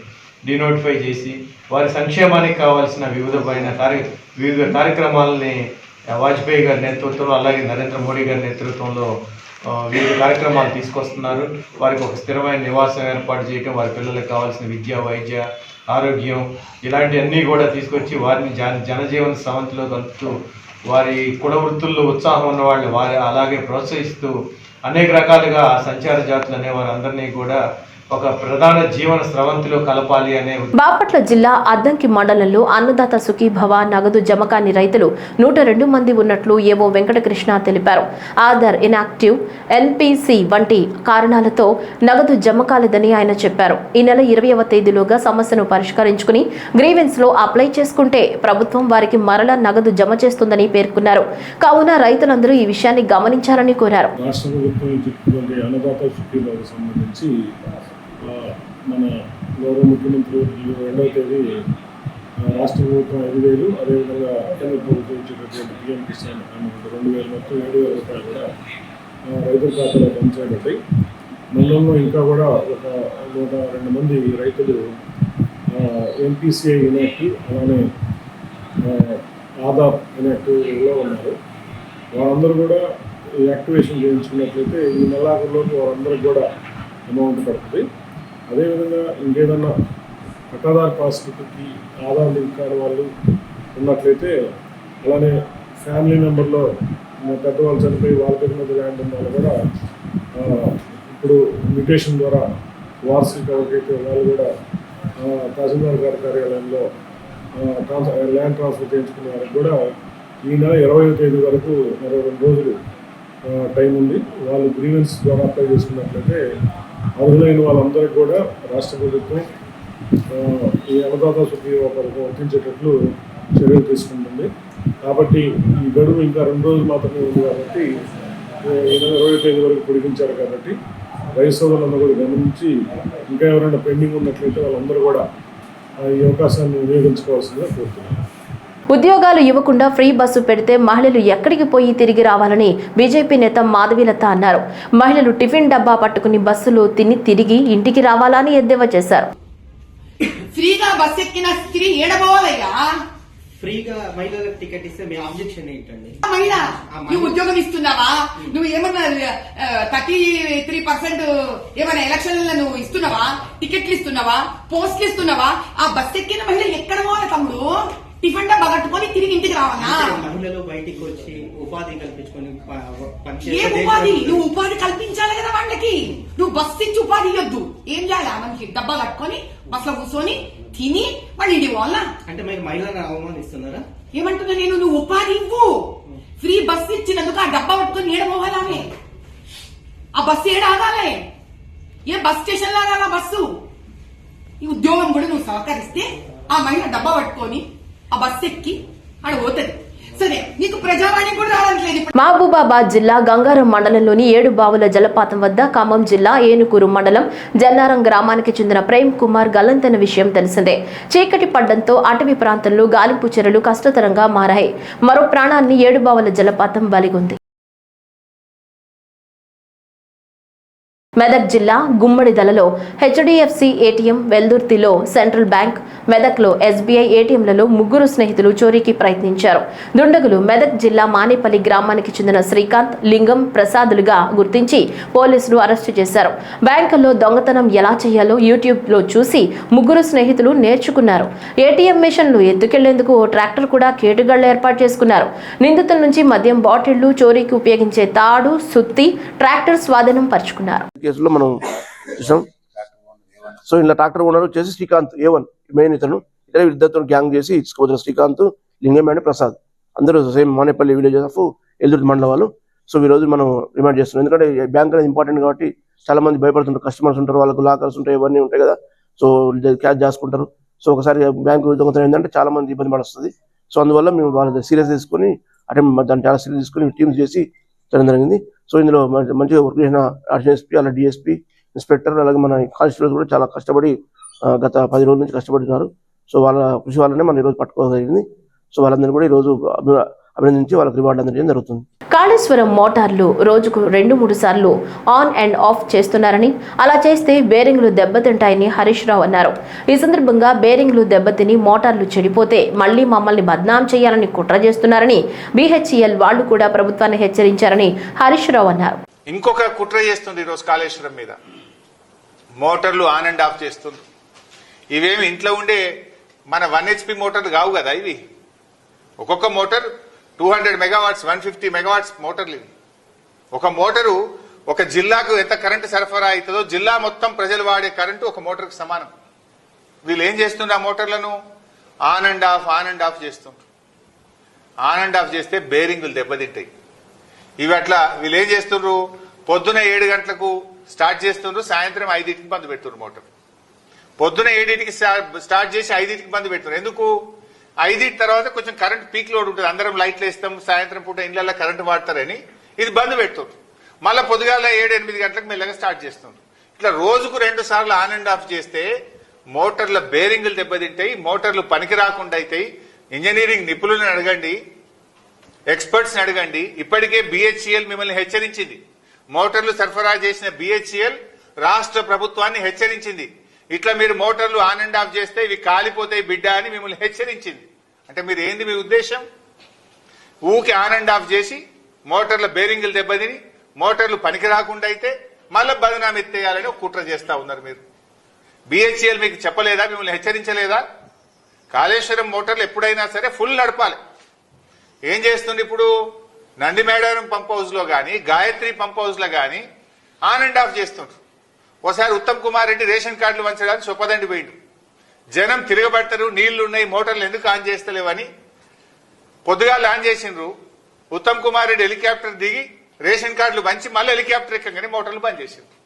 డీనోటిఫై చేసి వారి సంక్షేమానికి కావాల్సిన వివిధ కార్యక్రమాలని వాజ్పేయి గారి నేతృత్వంలో అలాగే నరేంద్ర మోడీ గారి నేతృత్వంలో వివిధ కార్యక్రమాలు తీసుకొస్తున్నారు. వారికి ఒక స్థిరమైన నివాసం ఏర్పాటు చేయడం, వారి పిల్లలకు కావాల్సిన విద్య, వైద్య, ఆరోగ్యం ఇలాంటివన్నీ కూడా తీసుకొచ్చి వారిని జనజీవన స్రవంతిలో కలుపుతూ వారి కుల వృత్తుల్లో ఉత్సాహం ఉన్న వాళ్ళని వారి అలాగే ప్రోత్సహిస్తూ అనేక రకాలుగా సంచార జాతులు అనే వారందరినీ కూడా ఒక ప్రధాన జీవన స్రవంతిలో కలపాలి అనే. బాపట్ల జిల్లా అద్దంకి మండలంలో అన్నదాత సుఖీభవ నగదు జమకాని రైతులు 102 మంది ఉన్నట్లు ఏవో వెంకటకృష్ణ తెలిపారు. ఆధార్ ఇనాక్టివ్, NPC వంటి కారణాలతో నగదు జమ కాలేదని ఆయన చెప్పారు. ఈ నెల 20వ తేదీలోగా సమస్యను పరిష్కరించుకుని గ్రీవెన్స్ లో అప్లై చేసుకుంటే ప్రభుత్వం వారికి మరలా నగదు జమ చేస్తుందని పేర్కొన్నారు. కావున రైతులందరూ ఈ విషయాన్ని గమనించాలని కోరారు. మన గౌరవ ముఖ్యమంత్రి 2వ తేదీ రాష్ట్ర ప్రభుత్వం 5,000, అదేవిధంగా కేంద్ర ప్రభుత్వం ఇచ్చేటటువంటి PM కిసాన్ అమౌంట్ 2,000, మొత్తం 7,000 రూపాయలు కూడా రైతుల ఖాతాలో పంచబడ్డాయి. మండలంలో ఇంకా కూడా ఒక 102 మంది రైతులు NPCI ఇనాక్టివ్, అలానే ఆధార్ ఇనాక్టివ్లో ఉన్నారు. వారందరూ కూడా యాక్టివేషన్ చేయించుకున్నట్లయితే ఈ నెలాఖరులోపు వారందరికీ కూడా అమౌంట్ పడుతుంది. అదేవిధంగా ఇంకేదన్నా పట్టాదారు పాస్బుక్కి ఆధార్ లింక్ కాని వాళ్ళు ఉన్నట్లయితే, అలానే ఫ్యామిలీ మెంబర్లో పెద్దవాళ్ళు చనిపోయి వాళ్ళ పేరు మీద ల్యాండ్ ఉన్న వాళ్ళు కూడా ఇప్పుడు మ్యూటేషన్ ద్వారా వారసులకు ఎవరికైతే వాళ్ళు కూడా తహసీల్దార్ గారి కార్యాలయంలో ల్యాండ్ ట్రాన్స్ఫర్ చేయించుకునే వారికి కూడా ఈ నెల 20వ తేదీ వరకు 22 రోజులు టైం ఉంది. వాళ్ళు గ్రీవెన్స్ ద్వారా అప్లై చేసుకున్నట్లయితే అర్హులైన వాళ్ళందరికీ కూడా రాష్ట్ర ప్రభుత్వం ఈ అన్నదాత సుఖీభవ పథకం వర్తించేటట్లు చర్యలు తీసుకుంటుంది. కాబట్టి ఈ గడువు ఇంకా 2 రోజులు మాత్రమే ఉంది కాబట్టి ఈ నెల 20వ తేదీ వరకు పొడిగించారు. కాబట్టి రైతు సోదరులందరూ కూడా గమనించి ఇంకా ఎవరైనా పెండింగ్ ఉన్నట్లయితే వాళ్ళందరూ కూడా ఈ అవకాశాన్ని వినియోగించుకోవాల్సిందిగా కోరుతున్నారు. ఉద్యోగాలు ఇవ్వకుండా ఫ్రీ బస్సు పెడితే మహిళలు ఎక్కడికి పోయి తిరిగి రావాలని బీజేపీ నేత మాధవీలత అన్నారు. మహిళలు టిఫిన్ డబ్బా పట్టుకుని బస్సులో తిని తిరిగి ఇంటికి రావాలని ఎద్దేవా చేశారు. ఫ్రీగా బస్ ఎక్కిన స్త్రీ ఏడబోవాలయ్యా. ఫ్రీగా మహిళలకు టికెట్ ఇస్తే మీ ఆబ్జెక్షన్ ఏంటండి? మహిళ నువ్వు ఉద్యోగం ఇస్తున్నావా? నువ్వు ఏమన్నా 33% ఏమైనా ఎలక్షన్లలో నువ్వు ఇస్తున్నావా? టికెట్లు ఇస్తున్నావా? పోస్టులు ఇస్తున్నావా? ఆ బస్ ఎక్కిన మహిళ ఎక్కడ పోవాలి తమ్ముడు? టిఫిన్ డబ్బా కట్టుకొని తిరిగి ఇంటికి రావాలా? మహిళలు బయటికి వచ్చి ఉపాధి కల్పించుకొని ఏ ఉపాధి? నువ్వు ఉపాధి కల్పించాలి కదా వాళ్ళకి. నువ్వు బస్సు ఇచ్చి ఉపాధి ఇవ్వద్దు. ఏం చేయాలి? మనకి డబ్బా కట్టుకొని బస్సులో కూర్చొని తిని మళ్ళీ ఇంటికి పోవాలా? అంటే మీరు మహిళలను అవమానిస్తున్నారా? ఏమంటున్నా నేను? నువ్వు ఉపాధి ఇవ్వు. ఫ్రీ బస్సు ఇచ్చినందుకు ఆ డబ్బా పట్టుకొని ఏడపోవాలని. ఆ బస్సు ఏడ ఆగాలి? ఏ బస్ స్టేషన్ లాగా బస్సు? ఈ ఉద్యోగం కూడా నువ్వు సహకరిస్తే ఆ మహిళ డబ్బా పట్టుకొని ఆ బస్సు ఎక్కి ఆడ పోతుంది. సరే, నీకు ప్రజావాణి కూడా రావట్లేదు. మహబూబాబాద్ జిల్లా గంగారం మండలంలోని 7 బావుల జలపాతం వద్ద ఖమ్మం జిల్లా ఏనుకూరు మండలం జన్నారం గ్రామానికి చెందిన ప్రేమ్ కుమార్ గల్లంతైన విషయం తెలిసిందే. చీకటి పడ్డంతో అటవీ ప్రాంతంలో గాలింపు చర్యలు కష్టతరంగా మారాయి. మరో ప్రాణాన్ని 7 బావుల జలపాతం బలిగొంది. మెదక్ జిల్లా గుమ్మడిదలలో హెచ్డిఎఫ్సి ఏటీఎం, వెల్దుర్తిలో సెంట్రల్ బ్యాంక్, మెదక్లో ఎస్బీఐ ఏటీఎంలలో ముగ్గురు స్నేహితులు చోరీకి ప్రయత్నించారు. దుండగులు మెదక్ జిల్లా మానేపల్లి గ్రామానికి చెందిన శ్రీకాంత్, లింగం, ప్రసాదులుగా గుర్తించి పోలీసులు అరెస్టు చేశారు. బ్యాంకుల్లో దొంగతనం ఎలా చేయాలో యూట్యూబ్లో చూసి ముగ్గురు స్నేహితులు నేర్చుకున్నారు. ఏటీఎం మిషన్లు ఎత్తుకెళ్లేందుకు ఓ ట్రాక్టర్ కూడా కేటుగాళ్లు ఏర్పాటు చేసుకున్నారు. నిందితుల నుంచి మద్యం బాటిళ్లు, చోరీకి ఉపయోగించే తాడు, సుత్తి, ట్రాక్టర్ స్వాధీనం పరుచుకున్నారు. కేసులో మనం చూసాం. సో ఇలా ట్రాక్టర్ ఓనర్ వచ్చేసి శ్రీకాంత్ A1 మెయిన్ ఇతను. ఇద్దరితో గ్యాంగ్ చేసి ఇచ్చుకోవచ్చిన శ్రీకాంత్, లింగం అండ్ ప్రసాద్ అందరూ same Manepalli village of Eldurthi మండలం వాళ్ళు. సో ఈ రోజు మనం రిమాండ్ చేస్తున్నాం. ఎందుకంటే బ్యాంక్ అనేది ఇంపార్టెంట్ కాబట్టి చాలా మంది భయపడుతుంటారు. కస్టమర్స్ ఉంటారు, వాళ్ళకు లాకర్స్ ఉంటాయి, ఇవన్నీ ఉంటాయి కదా. సో క్యాష్ చేసుకుంటారు. సో ఒకసారి బ్యాంకు దొంగతనం ఏంటంటే చాలా మంది ఇబ్బంది పడుతుంది. సో అందువల్ల మేము వాళ్ళ సీరియస్ తీసుకొని దాన్ని చాలా సీరియస్ తీసుకొని టీమ్స్ చేసి చేయడం జరిగింది. సో ఇందులో మంచిగా వర్క్ చేసిన RCSP, అలా DSP, ఇన్స్పెక్టర్, అలాగే మన కానిస్టేబుల్స్ కూడా చాలా కష్టపడి గత 10 రోజుల నుంచి కష్టపడుతున్నారు. సో వాళ్ళ కృషి వల్లనే మనం ఈరోజు పట్టుకోగలిగింది. సో వాళ్ళందరినీ కూడా ఈరోజు అభినందించి వాళ్ళకి రివార్డు అందజేయడం జరుగుతుంది. కాళేశ్వరం మోటార్లు రోజుకు 2-3 సార్లు ఆన్ అండ్ ఆఫ్ చేస్తున్నారని, అలా చేస్తే బేరింగ్లు దెబ్బతింటాయని హరీష్ రావు అన్నారు. ఈ సందర్భంగా బేరింగ్లు దెబ్బతిని మోటార్లు చెడిపోతే మళ్లీ మమ్మల్ని బద్నాం చేయాలని కుట్ర చేస్తున్నారని BHEL వాళ్లు కూడా ప్రభుత్వాన్ని హెచ్చరించారని హరీష్ రావు అన్నారు. ఇంకొక కుట్ర చేస్తుంది ఈరోజు కాళేశ్వరం మీద. మోటార్లు ఆన్ అండ్ ఆఫ్ చేస్తుంది. ఇవేమి ఇంట్లో ఉండే మన 1 HP మోటార్లు కావు కదా. ఇవి ఒక్కొక్క మోటార్ 200 మెగావాట్స్, 150 మెగావాట్స్ మోటార్లు. ఒక మోటారు ఒక జిల్లాకు ఎంత కరెంటు సరఫరా అవుతుందో జిల్లా మొత్తం ప్రజలు వాడే కరెంటు ఒక మోటార్కు సమానం. వీళ్ళు ఏం చేస్తుండ్రు? ఆ మోటార్లను ఆన్ అండ్ ఆఫ్ చేస్తుండ్రు. ఆన్ అండ్ ఆఫ్ చేస్తే బేరింగులు దెబ్బతింటాయి. ఇవి అట్లా వీళ్ళు ఏం చేస్తుండ్రు? పొద్దున 7 గంటలకు స్టార్ట్ చేస్తుండ్రు, సాయంత్రం 5కి బంద్ పెడుతున్నారు మోటార్. పొద్దున 7కి స్టార్ట్ చేసి 5కి బంద్ పెడుతున్నారు. ఎందుకు? 5 తర్వాత కొంచెం కరెంట్ పీక్ లోడ్ ఉంటుంది, అందరం లైట్లు వేస్తాం, సాయంత్రం పూట ఇళ్లలో కరెంట్ వాడతారని ఇది బంద్ పెడుతుంది. మళ్ళీ పొద్దుగాల 7-8 గంటలకు మెల్లగా స్టార్ట్ చేస్తుంది. ఇట్లా రోజుకు 2 సార్లు ఆన్ అండ్ ఆఫ్ చేస్తే మోటార్ల బేరింగులు దెబ్బతింటాయి, మోటార్లు పనికి రాకుండా అవుతాయి. ఇంజనీరింగ్ నిపుణులను అడగండి, ఎక్స్పర్ట్స్ అడగండి. ఇప్పటికే BHEL మిమ్మల్ని హెచ్చరించింది. మోటార్లు సరఫరా చేసిన BHEL రాష్ట్ర ప్రభుత్వాన్ని హెచ్చరించింది. ఇట్లా మీరు మోటార్లు ఆన్ అండ్ ఆఫ్ చేస్తే ఇవి కాలిపోతాయి బిడ్డ అని మిమ్మల్ని హెచ్చరించింది. అంటే మీరు ఏంది మీ ఉద్దేశం? ఊకి ఆన్ అండ్ ఆఫ్ చేసి మోటార్ల బేరింగులు దెబ్బతిని మోటార్లు పనికి రాకుండా అయితే మళ్ళీ బదనాం ఎత్తేయాలని ఒక కుట్ర చేస్తా ఉన్నారు మీరు. BHEL మీకు చెప్పలేదా? మిమ్మల్ని హెచ్చరించలేదా? కాళేశ్వరం మోటార్లు ఎప్పుడైనా సరే ఫుల్ నడపాలి. ఏం చేస్తుంది ఇప్పుడు? నందిమేడారం పంప్ హౌస్ లో గానీ, గాయత్రి పంప్ హౌస్ లో గానీ ఆన్ అండ్ ఆఫ్ చేస్తుంటారు. ఒకసారి ఉత్తమ్ కుమార్ రెడ్డి రేషన్ కార్డులు వంచడానికి చొప్పదండి పోయిండు. జనం తిరగబడతారు, నీళ్లున్నాయి, మోటార్లు ఎందుకు ఆన్ చేస్తలేవని పొద్దుగాలు ఆన్ చేసిండ్రు. ఉత్తమ్ కుమార్ రెడ్డి హెలికాప్టర్ దిగి రేషన్ కార్డులు వంచి మళ్ళీ హెలికాప్టర్ ఎక్కగానే మోటార్లు బంద్ చేసిండ్రు.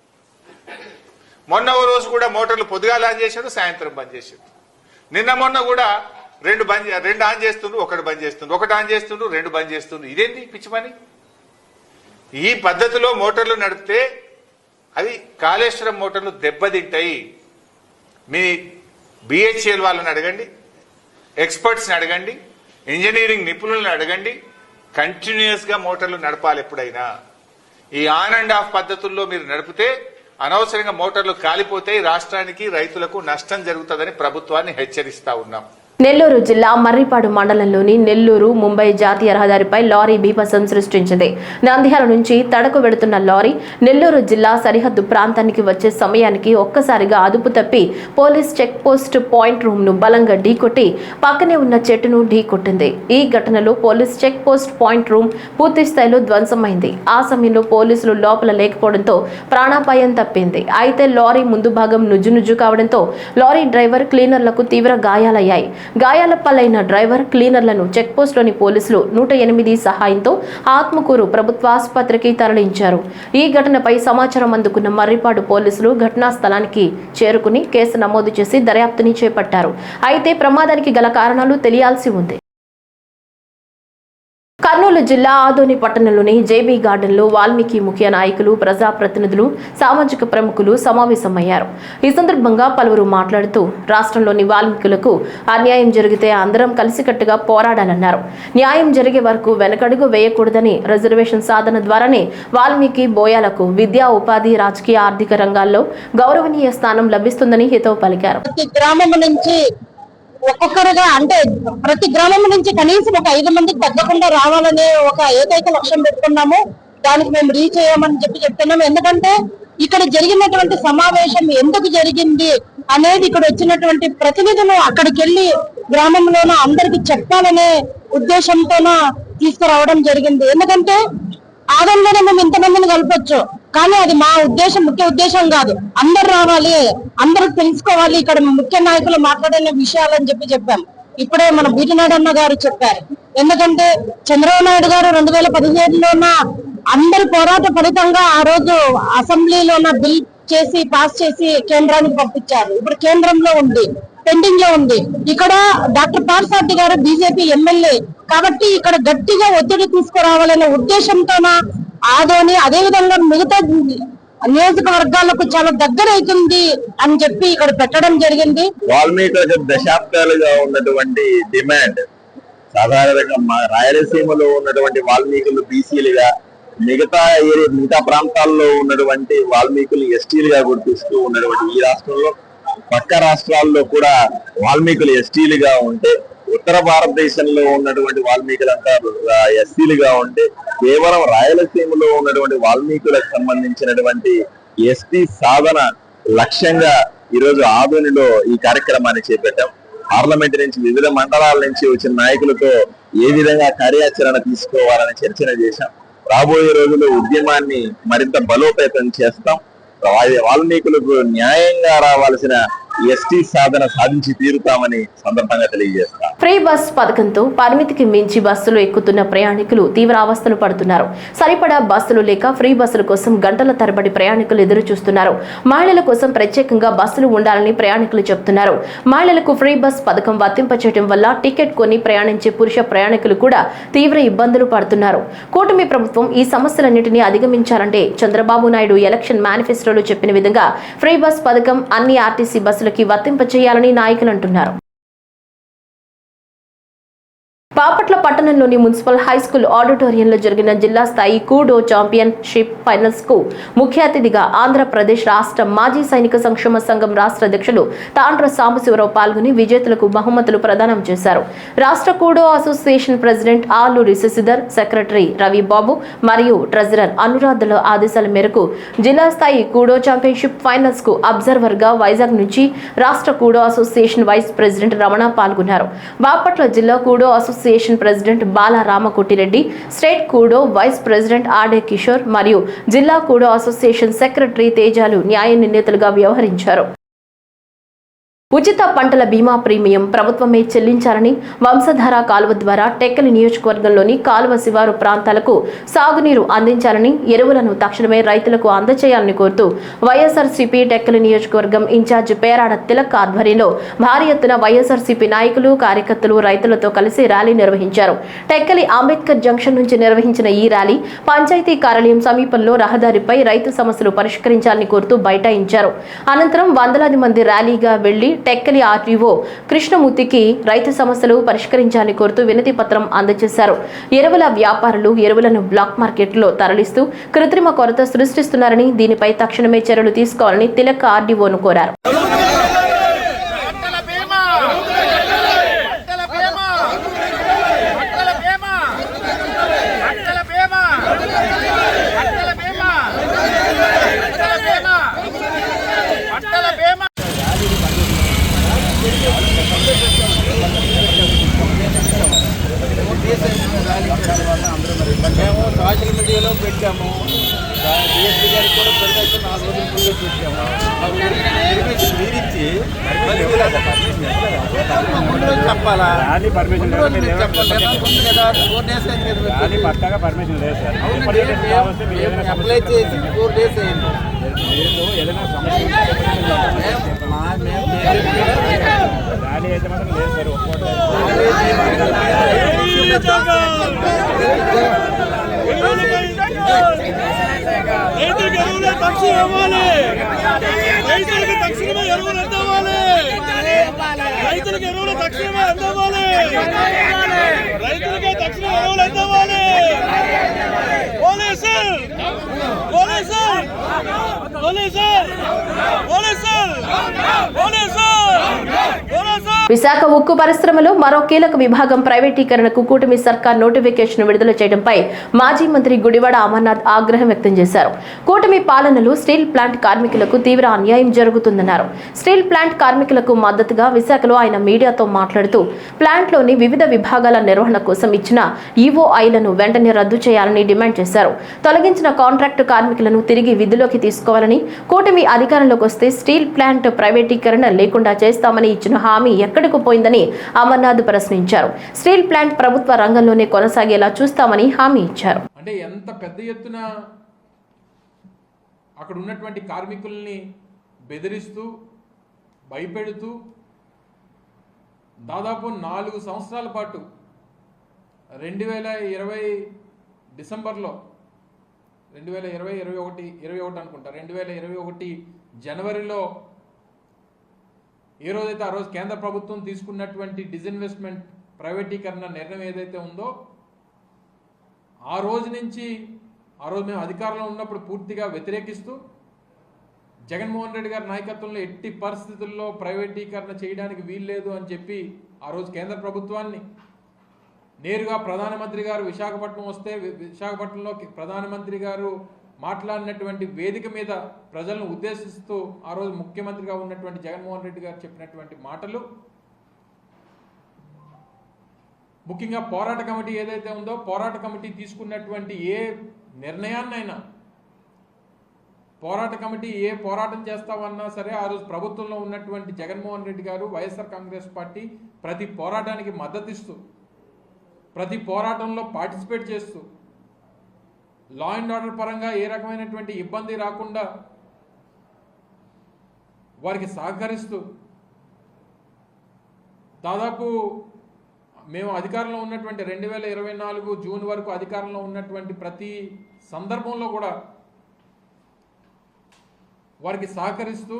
మొన్న ఓ రోజు కూడా మోటార్లు పొద్దుగాలు ఆన్ చేశారు, సాయంత్రం బంద్ చేశారు. నిన్న మొన్న కూడా 2 ఆన్ చేస్తుండ్రు, 1 బంద్ చేస్తుండ్రు, 1 ఆన్ చేస్తుండ్రు, 2 బంద్ చేస్తుండ్రు. ఇదేంటి పిచ్చి పని? ఈ పద్ధతిలో మోటార్లు నడిపితే అవి కాళేశ్వరం మోటార్లు దెబ్బతింటాయి. మీ BHEL వాళ్ళని అడగండి, ఎక్స్పర్ట్స్ని అడగండి, ఇంజనీరింగ్ నిపుణులను అడగండి. కంటిన్యూస్ గా మోటార్లు నడపాలి. ఎప్పుడైనా ఈ ఆన్ అండ్ ఆఫ్ పద్ధతుల్లో మీరు నడిపితే అనవసరంగా మోటార్లు కాలిపోతాయి, రాష్ట్రానికి రైతులకు నష్టం జరుగుతుందని ప్రభుత్వాన్ని హెచ్చరిస్తా ఉన్నాం. నెల్లూరు జిల్లా మర్రిపాడు మండలంలోని నెల్లూరు ముంబై జాతీయ రహదారిపై లారీ బీభత్సం సృష్టించింది. నంద్యాల నుంచి తడకు వెడుతున్న లారీ నెల్లూరు జిల్లా సరిహద్దు ప్రాంతానికి వచ్చే సమయానికి ఒక్కసారిగా అదుపు తప్పి police check post point room ను బలంగా ఢీకొట్టి పక్కనే ఉన్న చెట్టును ఢీకొట్టింది. ఈ ఘటనలో police check post point room పూర్తి స్థాయిలో ధ్వంసమైంది. ఆ సమయంలో పోలీసులు లోపల లేకపోవడంతో ప్రాణాపాయం తప్పింది. అయితే లారీ ముందు భాగం నుజ్జు కావడంతో లారీ డ్రైవర్, క్లీనర్లకు తీవ్ర గాయాలయ్యాయి. గాయాల పాలైన డ్రైవర్, క్లీనర్లను చెక్పోస్ట్లోని పోలీసులు 108 సహాయంతో ఆత్మకూరు ప్రభుత్వ ఆసుపత్రికి తరలించారు. ఈ ఘటనపై సమాచారం అందుకున్న మర్రిపాడు పోలీసులు ఘటనా స్థలానికి చేరుకుని కేసు నమోదు చేసి దర్యాప్తుని చేపట్టారు. అయితే ప్రమాదానికి గల కారణాలు తెలియాల్సి ఉంది. కర్నూలు కర్నూలు జిల్లా ఆదోని పట్టణంలోని జేబీ గార్డెన్లో వాల్మీకి ముఖ్య నాయకులు, ప్రజాప్రతినిధులు, సామాజిక ప్రముఖులు సమావేశమయ్యారు. ఈ సందర్భంగా పలువురు మాట్లాడుతూ రాష్ట్రంలోని వాల్మీకులకు అన్యాయం జరిగితే అందరం కలిసికట్టుగా పోరాడాలన్నారు. న్యాయం జరిగే వరకు వెనకడుగు వేయకూడదని, రిజర్వేషన్ సాధన ద్వారానే వాల్మీకి బోయాలకు విద్యా, ఉపాధి, రాజకీయ, ఆర్థిక రంగాల్లో గౌరవనీయ స్థానం లభిస్తుందని హితవు పలికారు. ఒక్కొక్కరుగా అంటే ప్రతి గ్రామం నుంచి కనీసం ఒక 5 మందికి తగ్గకుండా రావాలనే ఒక ఏకైక లక్ష్యం పెట్టుకున్నాము. దానికి మేము రీచ్ అయ్యామని చెప్తున్నాము. ఎందుకంటే ఇక్కడ జరిగినటువంటి సమావేశం ఎందుకు జరిగింది అనేది ఇక్కడ వచ్చినటువంటి ప్రతినిధులు అక్కడికి వెళ్లి గ్రామంలోన అందరికి చెప్పాలనే ఉద్దేశంతోన తీసుకురావడం జరిగింది. ఎందుకంటే ఆదంలోనే మేము ఇంతమందిని కలపొచ్చు, కానీ అది మా ఉద్దేశం, ముఖ్య ఉద్దేశం కాదు. అందరు రావాలి, అందరూ తెలుసుకోవాలి ఇక్కడ ముఖ్య నాయకులు మాట్లాడిన విషయాలని చెప్పాం. ఇప్పుడే మన బీటినాయుడు అన్న గారు చెప్పారు. ఎందుకంటే చంద్రబాబు నాయుడు గారు 2017లోన అందరి పోరాట ఫలితంగా ఆ రోజు అసెంబ్లీలోన బిల్ చేసి పాస్ చేసి కేంద్రానికి పంపించారు. ఇప్పుడు కేంద్రంలో ఉంది, పెండింగ్ లో ఉంది. ఇక్కడ డాక్టర్ పార్సాటి గారు బీజేపీ ఎమ్మెల్యే కాబట్టి ఇక్కడ గట్టిగా ఒత్తిడి తీసుకురావాలనే ఉద్దేశంతోన ఆదోని అదే విధంగా మిగతా నియోజకవర్గాలకు చాలా దగ్గర అవుతుంది అని చెప్పి ఇక్కడ పెట్టడం జరిగింది. వాల్మీకి దశాబ్దాలుగా ఉన్నటువంటి డిమాండ్ సాధారణంగా రాయలసీమలో ఉన్నటువంటి వాల్మీకులు బీసీలుగా, మిగతా ప్రాంతాల్లో ఉన్నటువంటి వాల్మీకులు ఎస్టీలుగా గుర్తిస్తూ ఉన్నటువంటి ఈ రాష్ట్రంలో పక్క రాష్ట్రాల్లో కూడా వాల్మీకులు ఎస్టీలుగా ఉంటే, ఉత్తర భారతదేశంలో ఉన్నటువంటి వాల్మీకులంతా ఎస్సీలుగా ఉంటే, కేవలం రాయలసీమలో ఉన్నటువంటి వాల్మీకులకు సంబంధించినటువంటి ఎస్టీ సాధన లక్ష్యంగా ఈరోజు ఆదోనిలో ఈ కార్యక్రమాన్ని చేపట్టాం. పార్లమెంట్ నుంచి వివిధ మండలాల నుంచి వచ్చిన నాయకులతో ఏ విధంగా కార్యాచరణ తీసుకోవాలని చర్చన చేశాం. రాబోయే రోజుల్లో ఉద్యమాన్ని మరింత బలోపేతం చేస్తాం. వాల్మీకులకు న్యాయంగా రావాల్సిన ఎస్టీ సాధన సాధించి తీరుతామని సందర్భంగా తెలియజేస్తాం. ఫ్రీ బస్ పథకంతో పరిమితికి మించి బస్సులు ఎక్కుతున్న ప్రయాణికులు తీవ్ర అవస్థలు పడుతున్నారు. సరిపడా బస్సులు లేక ఫ్రీ బస్సుల కోసం గంటల తరబడి ప్రయాణికులు ఎదురు చూస్తున్నారు. మహిళల కోసం ప్రత్యేకంగా బస్సులు ఉండాలని ప్రయాణికులు చెబుతున్నారు. మహిళలకు ఫ్రీ బస్ పథకం వర్తింపచేయడం వల్ల టికెట్ కొని ప్రయాణించే పురుష ప్రయాణికులు కూడా తీవ్ర ఇబ్బందులు పడుతున్నారు. కూటమి ప్రభుత్వం ఈ సమస్యలన్నింటినీ అధిగమించాలంటే చంద్రబాబు నాయుడు ఎలక్షన్ మేనిఫెస్టోలో చెప్పిన విధంగా ఫ్రీ బస్ పథకం అన్ని ఆర్టీసీ బస్సులకి వర్తింపచేయాలని నాయకులు అంటున్నారు. బాపట్ల పట్టణంలోని మున్సిపల్ హైస్కూల్ ఆడిటోరియంలో జరిగిన జిల్లా స్థాయి కూడో ఛాంపియన్షిప్ ఫైనల్స్ కు ముఖ్య అతిథిగా ఆంధ్రప్రదేశ్ రాష్ట్ర మాజీ సైనిక సంక్షేమ సంఘం రాష్ట్ర అధ్యక్షులు తాండ్ర సాంబశివరావు పాల్గొని విజేతలకు బహుమతులు ప్రదానం చేశారు. రాష్ట్ర kudo association president Aluri Sasidhar, secretary Ravi Babu మరియు ట్రెజరర్ అనురాధల ఆదేశాల మేరకు జిల్లా స్థాయి కూడో ఛాంపియన్షిప్ ఫైనల్స్ కు అబ్జర్వర్ గా వైజాగ్ నుంచి రాష్ట్ర kudo association vice president Ramana పాల్గొన్నారు. బాపట్ల జిల్లా kudo association president Bala Ramakotireddy, state kudo vice president ఆర్డే కిషోర్ మరియు జిల్లా కూడో అసోసియేషన్ సెక్రటరీ తేజాలు న్యాయ నిర్ణేతలుగా వ్యవహరించారు. ఉచిత పంటల బీమా ప్రీమియం ప్రభుత్వమే చెల్లించాలని, వంశధార కాలువ ద్వారా టెక్కలి నియోజకవర్గంలోని కాలువ శివారు ప్రాంతాలకు సాగునీరు అందించాలని, ఎరువులను తక్షణమే రైతులకు అందజేయాలని కోరుతూ వైఎస్ఆర్సీపీ టెక్కలి నియోజకవర్గం ఇన్ఛార్జ్ పేరాడ తిలక్ ఆధ్వర్యంలో భారీ ఎత్తున వైఎస్ఆర్సీపీ నాయకులు, కార్యకర్తలు రైతులతో కలిసి ర్యాలీ నిర్వహించారు. టెక్కలి అంబేద్కర్ జంక్షన్ నుంచి నిర్వహించిన ఈ ర్యాలీ పంచాయతీ కార్యాలయం సమీపంలో రహదారిపై రైతు సమస్యలు పరిష్కరించాలని కోరుతూ బైఠాయించారు. అనంతరం వందలాది మంది ర్యాలీగా వెళ్లి టెక్కలి ఆర్టీఓ కృష్ణమూర్తికి రైతు సమస్యలు పరిష్కరించాలని కోరుతూ వినతి పత్రం అందజేశారు. ఎరువుల వ్యాపారులు ఎరువులను బ్లాక్ మార్కెట్లో తరలిస్తూ కృత్రిమ కొరత సృష్టిస్తున్నారని, దీనిపై తక్షణమే చర్యలు తీసుకోవాలని తిలక్ ఆర్డీఓను కోరారు. మేము సోషల్ మీడియాలో పెట్టాము, డిఎస్పీ గారికి కూడా పెళ్ళైతే 4 రోజులు ముందు పెట్టాము. మీరిచ్చి చెప్పాలా పర్మిషన్ పక్కాగా పర్మిషన్ లేదు సార్. అప్లై చేసి 4 days అయింది. ఏదైనా సమస్య ర్యాలీ అయితే మాత్రం లేదు సార్. రైతులకు ఎరువులు తక్షణం ఇవ్వాలి. రైతులకు తక్షణమే ఎరువులు అందివ్వాలి. రైతులకు ఎరువులు తక్షణమే అందివ్వాలి. రైతులకే తక్షణం ఎరువులు అందివ్వాలి. పోలీసులు పోలీసులు పోలీసులు పోలీసులు పోలీసులు విశాఖ ఉక్కు పరిశ్రమలో మరో కీలక విభాగం ప్రైవేటీకరణకు కూటమి సర్కార్ నోటిఫికేషన్ విడుదల చేయడంపై మాజీ మంత్రి గుడివాడ అమర్నాథ్ ఆగ్రహం వ్యక్తం చేశారు. కూటమి పాలనలో స్టీల్ ప్లాంట్ కార్మికులకు తీవ్ర అన్యాయం జరుగుతుందన్నారు. స్టీల్ ప్లాంట్ కార్మికులకు మద్దతుగా విశాఖలో ఆయన మీడియాతో మాట్లాడుతూ ప్లాంట్లోని వివిధ విభాగాల నిర్వహణ కోసం ఇచ్చిన ఈఓఐలను వెంటనే రద్దు చేయాలని డిమాండ్ చేశారు. తొలగించిన కాంట్రాక్టు కార్మికులను తిరిగి విధుల్లోకి తీసుకోవాలని, కూటమి అధికారంలోకి వస్తే స్టీల్ ప్లాంట్ ప్రైవేటీకరణ లేకుండా చేస్తామని ఇచ్చిన హామీ ఎక్కడికి పోయిందని అమర్నాథ్ ప్రశ్నించారు. స్టీల్ ప్లాంట్ ప్రభుత్వ రంగంలోనే కొనసాగేలా చూస్తామని హామీ ఇచ్చారు. అంటే ఎంత పెద్ద ఎత్తున అక్కడ ఉన్నటువంటి కార్మికుల్ని బెదిరిస్తూ భయపెడుతూ దాదాపు 4 సంవత్సరాల పాటు 2020 డిసెంబర్లో 2021 అనుకుంటా 2021 జనవరిలో ఏ రోజైతే ఆ రోజు కేంద్ర ప్రభుత్వం తీసుకున్నటువంటి డిజిన్వెస్ట్మెంట్ ప్రైవేటీకరణ నిర్ణయం ఏదైతే ఉందో ఆ రోజు నుంచి ఆ రోజు మేము అధికారంలో ఉన్నప్పుడు పూర్తిగా వ్యతిరేకిస్తూ జగన్మోహన్ రెడ్డి గారి నాయకత్వంలో ఎట్టి పరిస్థితుల్లో ప్రైవేటీకరణ చేయడానికి వీల్లేదు అని చెప్పి ఆ రోజు కేంద్ర ప్రభుత్వాన్ని నేరుగా ప్రధానమంత్రి గారు విశాఖపట్నం వస్తే విశాఖపట్నంలో ప్రధానమంత్రి గారు మాట్లాడినటువంటి వేదిక మీద ప్రజలను ఉద్దేశిస్తూ ఆ రోజు ముఖ్యమంత్రిగా ఉన్నటువంటి జగన్మోహన్ రెడ్డి గారు చెప్పినటువంటి మాటలు, ముఖ్యంగా పోరాట కమిటీ ఏదైతే ఉందో పోరాట కమిటీ తీసుకున్నటువంటి ఏ నిర్ణయాన్నైనా, పోరాట కమిటీ ఏ పోరాటం చేస్తామన్నా సరే ఆ రోజు ప్రభుత్వంలో ఉన్నటువంటి జగన్మోహన్ రెడ్డి గారు వైఎస్ఆర్ కాంగ్రెస్ పార్టీ ప్రతి పోరాటానికి మద్దతిస్తూ ప్రతి పోరాటంలో పార్టిసిపేట్ చేస్తూ లా అండ్ ఆర్డర్ పరంగా ఏ రకమైనటువంటి ఇబ్బంది రాకుండా వారికి సహకరిస్తూ దాదాపు మేము అధికారంలో ఉన్నటువంటి 2024 జూన్ వరకు అధికారంలో ఉన్నటువంటి ప్రతి సందర్భంలో కూడా వారికి సహకరిస్తూ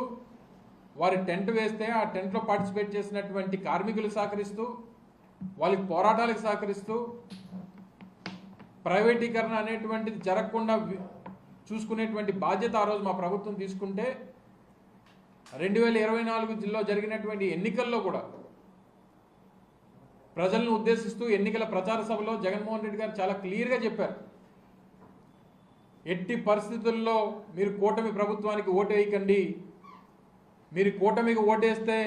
వారి టెంట్ వేస్తే ఆ టెంట్లో పార్టిసిపేట్ చేసినటువంటి కార్మికులకు సహకరిస్తూ వాళ్ళకి పోరాటాలకు సహకరిస్తూ ప్రైవేటీకరణ అనేటువంటిది జరగకుండా చూసుకునేటువంటి బాధ్యత ఆ రోజు మా ప్రభుత్వం తీసుకుంటే 2024లో జరిగినటువంటి ఎన్నికల్లో కూడా ప్రజలను ఉద్దేశిస్తూ ఎన్నికల ప్రచార సభలో జగన్మోహన్ రెడ్డి గారు చాలా క్లియర్గా చెప్పారు, ఎట్టి పరిస్థితుల్లో మీరు కూటమి ప్రభుత్వానికి ఓటు వేయకండి, మీరు కూటమికి ఓటేస్తే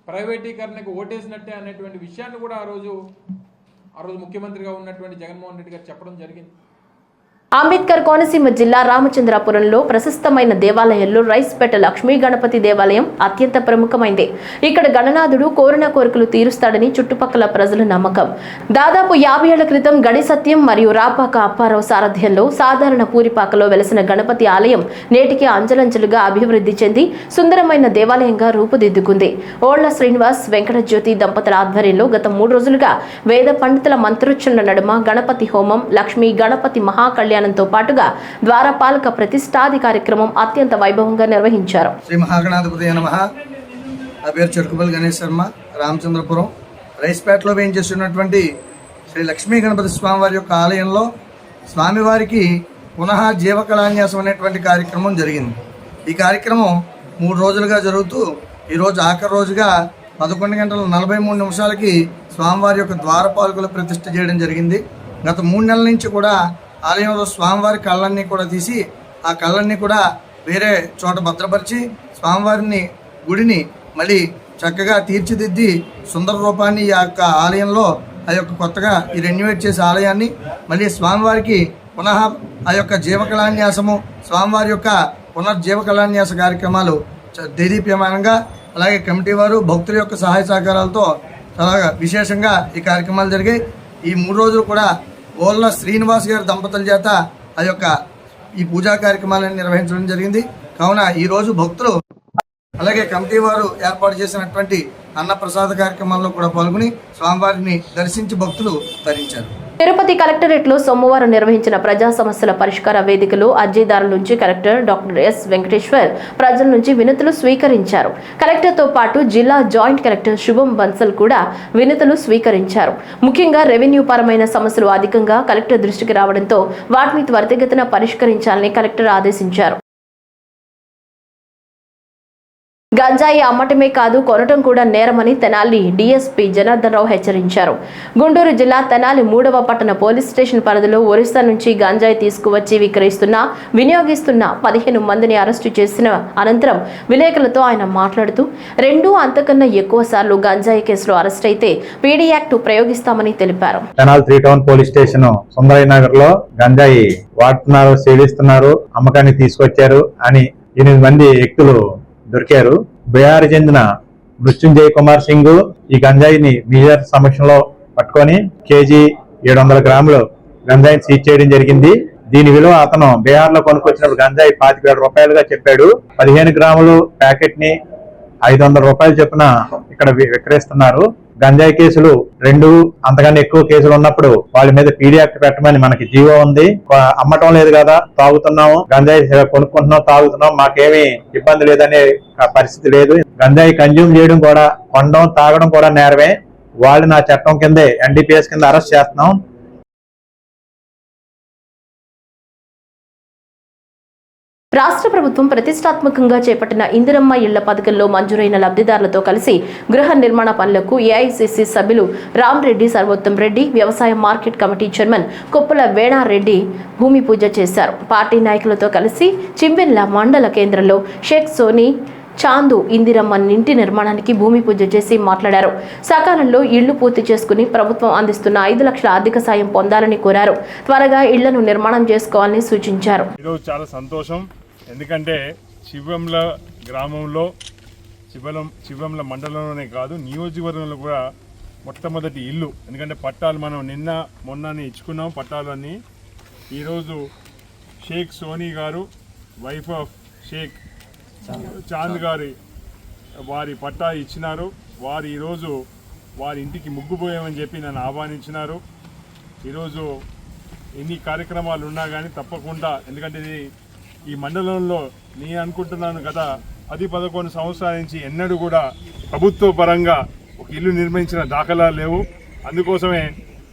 ప్రైవేటీకరణకు ఓటేసినట్టే అనేటువంటి విషయాన్ని కూడా ఆ రోజు ముఖ్యమంత్రిగా ఉన్నటువంటి జగన్మోహన్ రెడ్డి గారు చెప్పడం జరిగింది. అంబేద్కర్ కోనసీమ జిల్లా రామచంద్రాపురంలో ప్రశస్తమైన దేవాలయంలో రైస్పేట లక్ష్మీ గణపతి దేవాలయం అత్యంత ప్రముఖమైంది. ఇక్కడ గణనాథుడు కోరిన కోరికలు తీరుస్తాడని చుట్టుపక్కల ప్రజల నమ్మకం. దాదాపు 50 ఏళ్ల క్రితం గడి సత్యం మరియు రాపాక అప్పారావు సారథ్యంలో సాధారణ పూరిపాకలో వెలసిన గణపతి ఆలయం నేటికి అంచెలంచెలుగా అభివృద్ధి చెంది సుందరమైన దేవాలయంగా రూపుదిద్దుకుంది. ఓళ్ల శ్రీనివాస్ వెంకటజ్యోతి దంపతుల ఆధ్వర్యంలో గత 3 రోజులుగా వేద పండితుల మంత్రోచ్చరణ నడుమ గణపతి హోమం, లక్ష్మీ గణపతి మహాకళ్యాణంతో పాటుగా ద్వారపాలక ప్రతిష్టాది కార్యక్రమం అత్యంత వైభవంగా నిర్వహించారు. శ్రీ మహాగణాధిపతి నమః. నా పేరు చెరుకుపల్లి గణేష్ శర్మ, రామచంద్రపురం రైస్పేటలో వేయించేస్తున్నటువంటి శ్రీ లక్ష్మీ గణపతి స్వామివారి యొక్క ఆలయంలో స్వామివారికి పునః జీవకళాన్యాసం అనేటువంటి కార్యక్రమం జరిగింది. ఈ కార్యక్రమం 3 రోజులుగా జరుగుతూ ఈరోజు ఆఖరి రోజుగా 11:43 స్వామివారి యొక్క ద్వారపాలకుల ప్రతిష్ఠ చేయడం జరిగింది. గత 3 నెలల నుంచి కూడా ఆలయంలో స్వామివారి కళ్ళన్నీ కూడా తీసి ఆ కళ్ళన్నీ కూడా వేరే చోట భద్రపరిచి స్వామివారిని గుడిని మళ్ళీ చక్కగా తీర్చిదిద్ది సుందర రూపాన్ని ఈ యొక్క ఆలయంలో ఆ యొక్క కొత్తగా ఈ రెన్యువేట్ చేసే ఆలయాన్ని మళ్ళీ స్వామివారికి పునః ఆ యొక్క జీవకళాన్యాసము, స్వామివారి యొక్క పునర్జీవకళాన్యాస కార్యక్రమాలు దేదీప్యమానంగా, అలాగే కమిటీ వారు భక్తుల యొక్క సహాయ సహకారాలతో చాలా విశేషంగా ఈ కార్యక్రమాలు జరిగాయి. ఈ 3 రోజులు కూడా ఓళ్ళ శ్రీనివాస్ గారి దంపతుల చేత ఆ యొక్క ఈ పూజా కార్యక్రమాలను నిర్వహించడం జరిగింది. కావున ఈరోజు భక్తులు అలాగే కమిటీ వారు ఏర్పాటు చేసినటువంటి అన్నప్రసాద కార్యక్రమాల్లో కూడా పాల్గొని స్వామివారిని దర్శించి భక్తులు తరించారు. తిరుపతి కలెక్టరేట్లో సోమవారం నిర్వహించిన ప్రజా సమస్యల పరిష్కార వేదికలో అర్జీదారుల నుంచి కలెక్టర్ డాక్టర్ ఎస్ వెంకటేశ్వర్ ప్రజల నుంచి వినతులు స్వీకరించారు. కలెక్టర్తో పాటు జిల్లా జాయింట్ కలెక్టర్ శుభం బన్సల్ కూడా వినతులు స్వీకరించారు. ముఖ్యంగా రెవెన్యూ పరమైన సమస్యలు అధికంగా కలెక్టర్ దృష్టికి రావడంతో వాటిని త్వరితగతిన పరిష్కరించాలని కలెక్టర్ ఆదేశించారు. గంజాయి అమ్మటమే కాదు కొనటం కూడా నేరమని తెనాలి డీఎస్పీ జనార్దన్ రావు హెచ్చరించారు. గుంటూరు జిల్లా తెనాలి 3వ పట్టణ పోలీస్ స్టేషన్ పరిధిలో ఒరిస్సా నుంచి గంజాయి తీసుకువచ్చి వినియోగిస్తున్న 15 మందిని అరెస్టు చేసిన అనంతరం విలేకరులతో ఆయన మాట్లాడుతూ 2 అంతకన్నా ఎక్కువ సార్లు గంజాయి కేసులో అరెస్ట్ అయితే పీడీ యాక్ట్ ప్రయోగిస్తామని తెలిపారు. Tenali 3 town police station Sundarayya Nagar లో గంజాయి వాడుతున్నారు, సేవిస్తున్నారు, అమ్మకానికి తీసుకొచ్చారు అని 8 మంది వ్యక్తులు దొరికారు. బీహార్ చెందిన మృత్యుంజయ్ కుమార్ సింగ్ ఈ గంజాయిని మీజర్ సమక్షంలో పట్టుకొని కేజీ 700 గ్రాములు గంజాయిని సీజ్ చేయడం జరిగింది. దీని విలువ అతను బీహార్ లో కొనుక్కొచ్చినప్పుడు గంజాయి 25,000 రూపాయలుగా చెప్పాడు. 15 గ్రాములు ప్యాకెట్ ని 500 రూపాయలు చొప్పున ఇక్కడ విక్రయిస్తున్నారు. గంజాయి కేసులు 2 అంతకన్నా ఎక్కువ కేసులు ఉన్నప్పుడు వాళ్ళ మీద పీడీ యాక్ట్ పెట్టమని మనకి జీవో ఉంది. అమ్మటం లేదు కదా, తాగుతున్నాము, గంజాయి కొనుక్కుంటున్నాం, తాగుతున్నాం, మాకేమీ ఇబ్బంది లేదనే పరిస్థితి లేదు. గంజాయి కన్జ్యూమ్ చేయడం కూడా, కొనడం, తాగడం కూడా నేరమే. వాళ్ళు నా చట్టం కిందే NDPS కింద అరెస్ట్ చేస్తున్నాం. రాష్ట్ర ప్రభుత్వం ప్రతిష్టాత్మకంగా చేపట్టిన ఇందిరమ్మ ఇళ్ల పథకంలో మంజూరైన లబ్ధిదారులతో కలిసి గృహ నిర్మాణ పనులకు ఏఐసిసి సభ్యులు రామరెడ్డి సర్వోత్తం రెడ్డి, వ్యవసాయ market committee chairman Koppula Venareddy భూమి పూజ చేశారు. పార్టీ నాయకులతో కలిసి చింబెన్ల మండల కేంద్రంలో షేక్ సోనీ చాందు ఇందిరమ్మ ఇంటి నిర్మాణానికి భూమి పూజ చేసి మాట్లాడారు. సకాలంలో ఇళ్లు పూర్తి చేసుకుని ప్రభుత్వం అందిస్తున్న 5 లక్షల ఆర్థిక సాయం పొందాలని కోరారు. త్వరగా ఇళ్లను నిర్మాణం చేసుకోవాలని సూచించారు. ఈరోజు చాలా సంతోషం, ఎందుకంటే శివంల గ్రామంలో శివంల మండలంలోనే కాదు నియోజకవర్గంలో కూడా మొట్టమొదటి ఇల్లు. ఎందుకంటే పట్టాలు మనం నిన్న మొన్ననే ఇచ్చుకున్నాం పట్టాలన్నీ. ఈరోజు షేక్ సోనీ గారు, వైఫ్ ఆఫ్ షేక్ చాంద్ గారి వారి పట్టా ఇచ్చినారు. వారు ఈరోజు వారి ఇంటికి ముగ్గుపోయామని చెప్పి నన్ను ఆహ్వానించినారు. ఈరోజు ఎన్ని కార్యక్రమాలు ఉన్నా కానీ తప్పకుండా, ఎందుకంటే ఈ మండలంలో నేను అనుకుంటున్నాను కదా 10-11 సంవత్సరాల నుంచి ఎన్నడూ కూడా ప్రభుత్వ పరంగా ఒక ఇల్లు నిర్మించిన దాఖలాలు లేవు. అందుకోసమే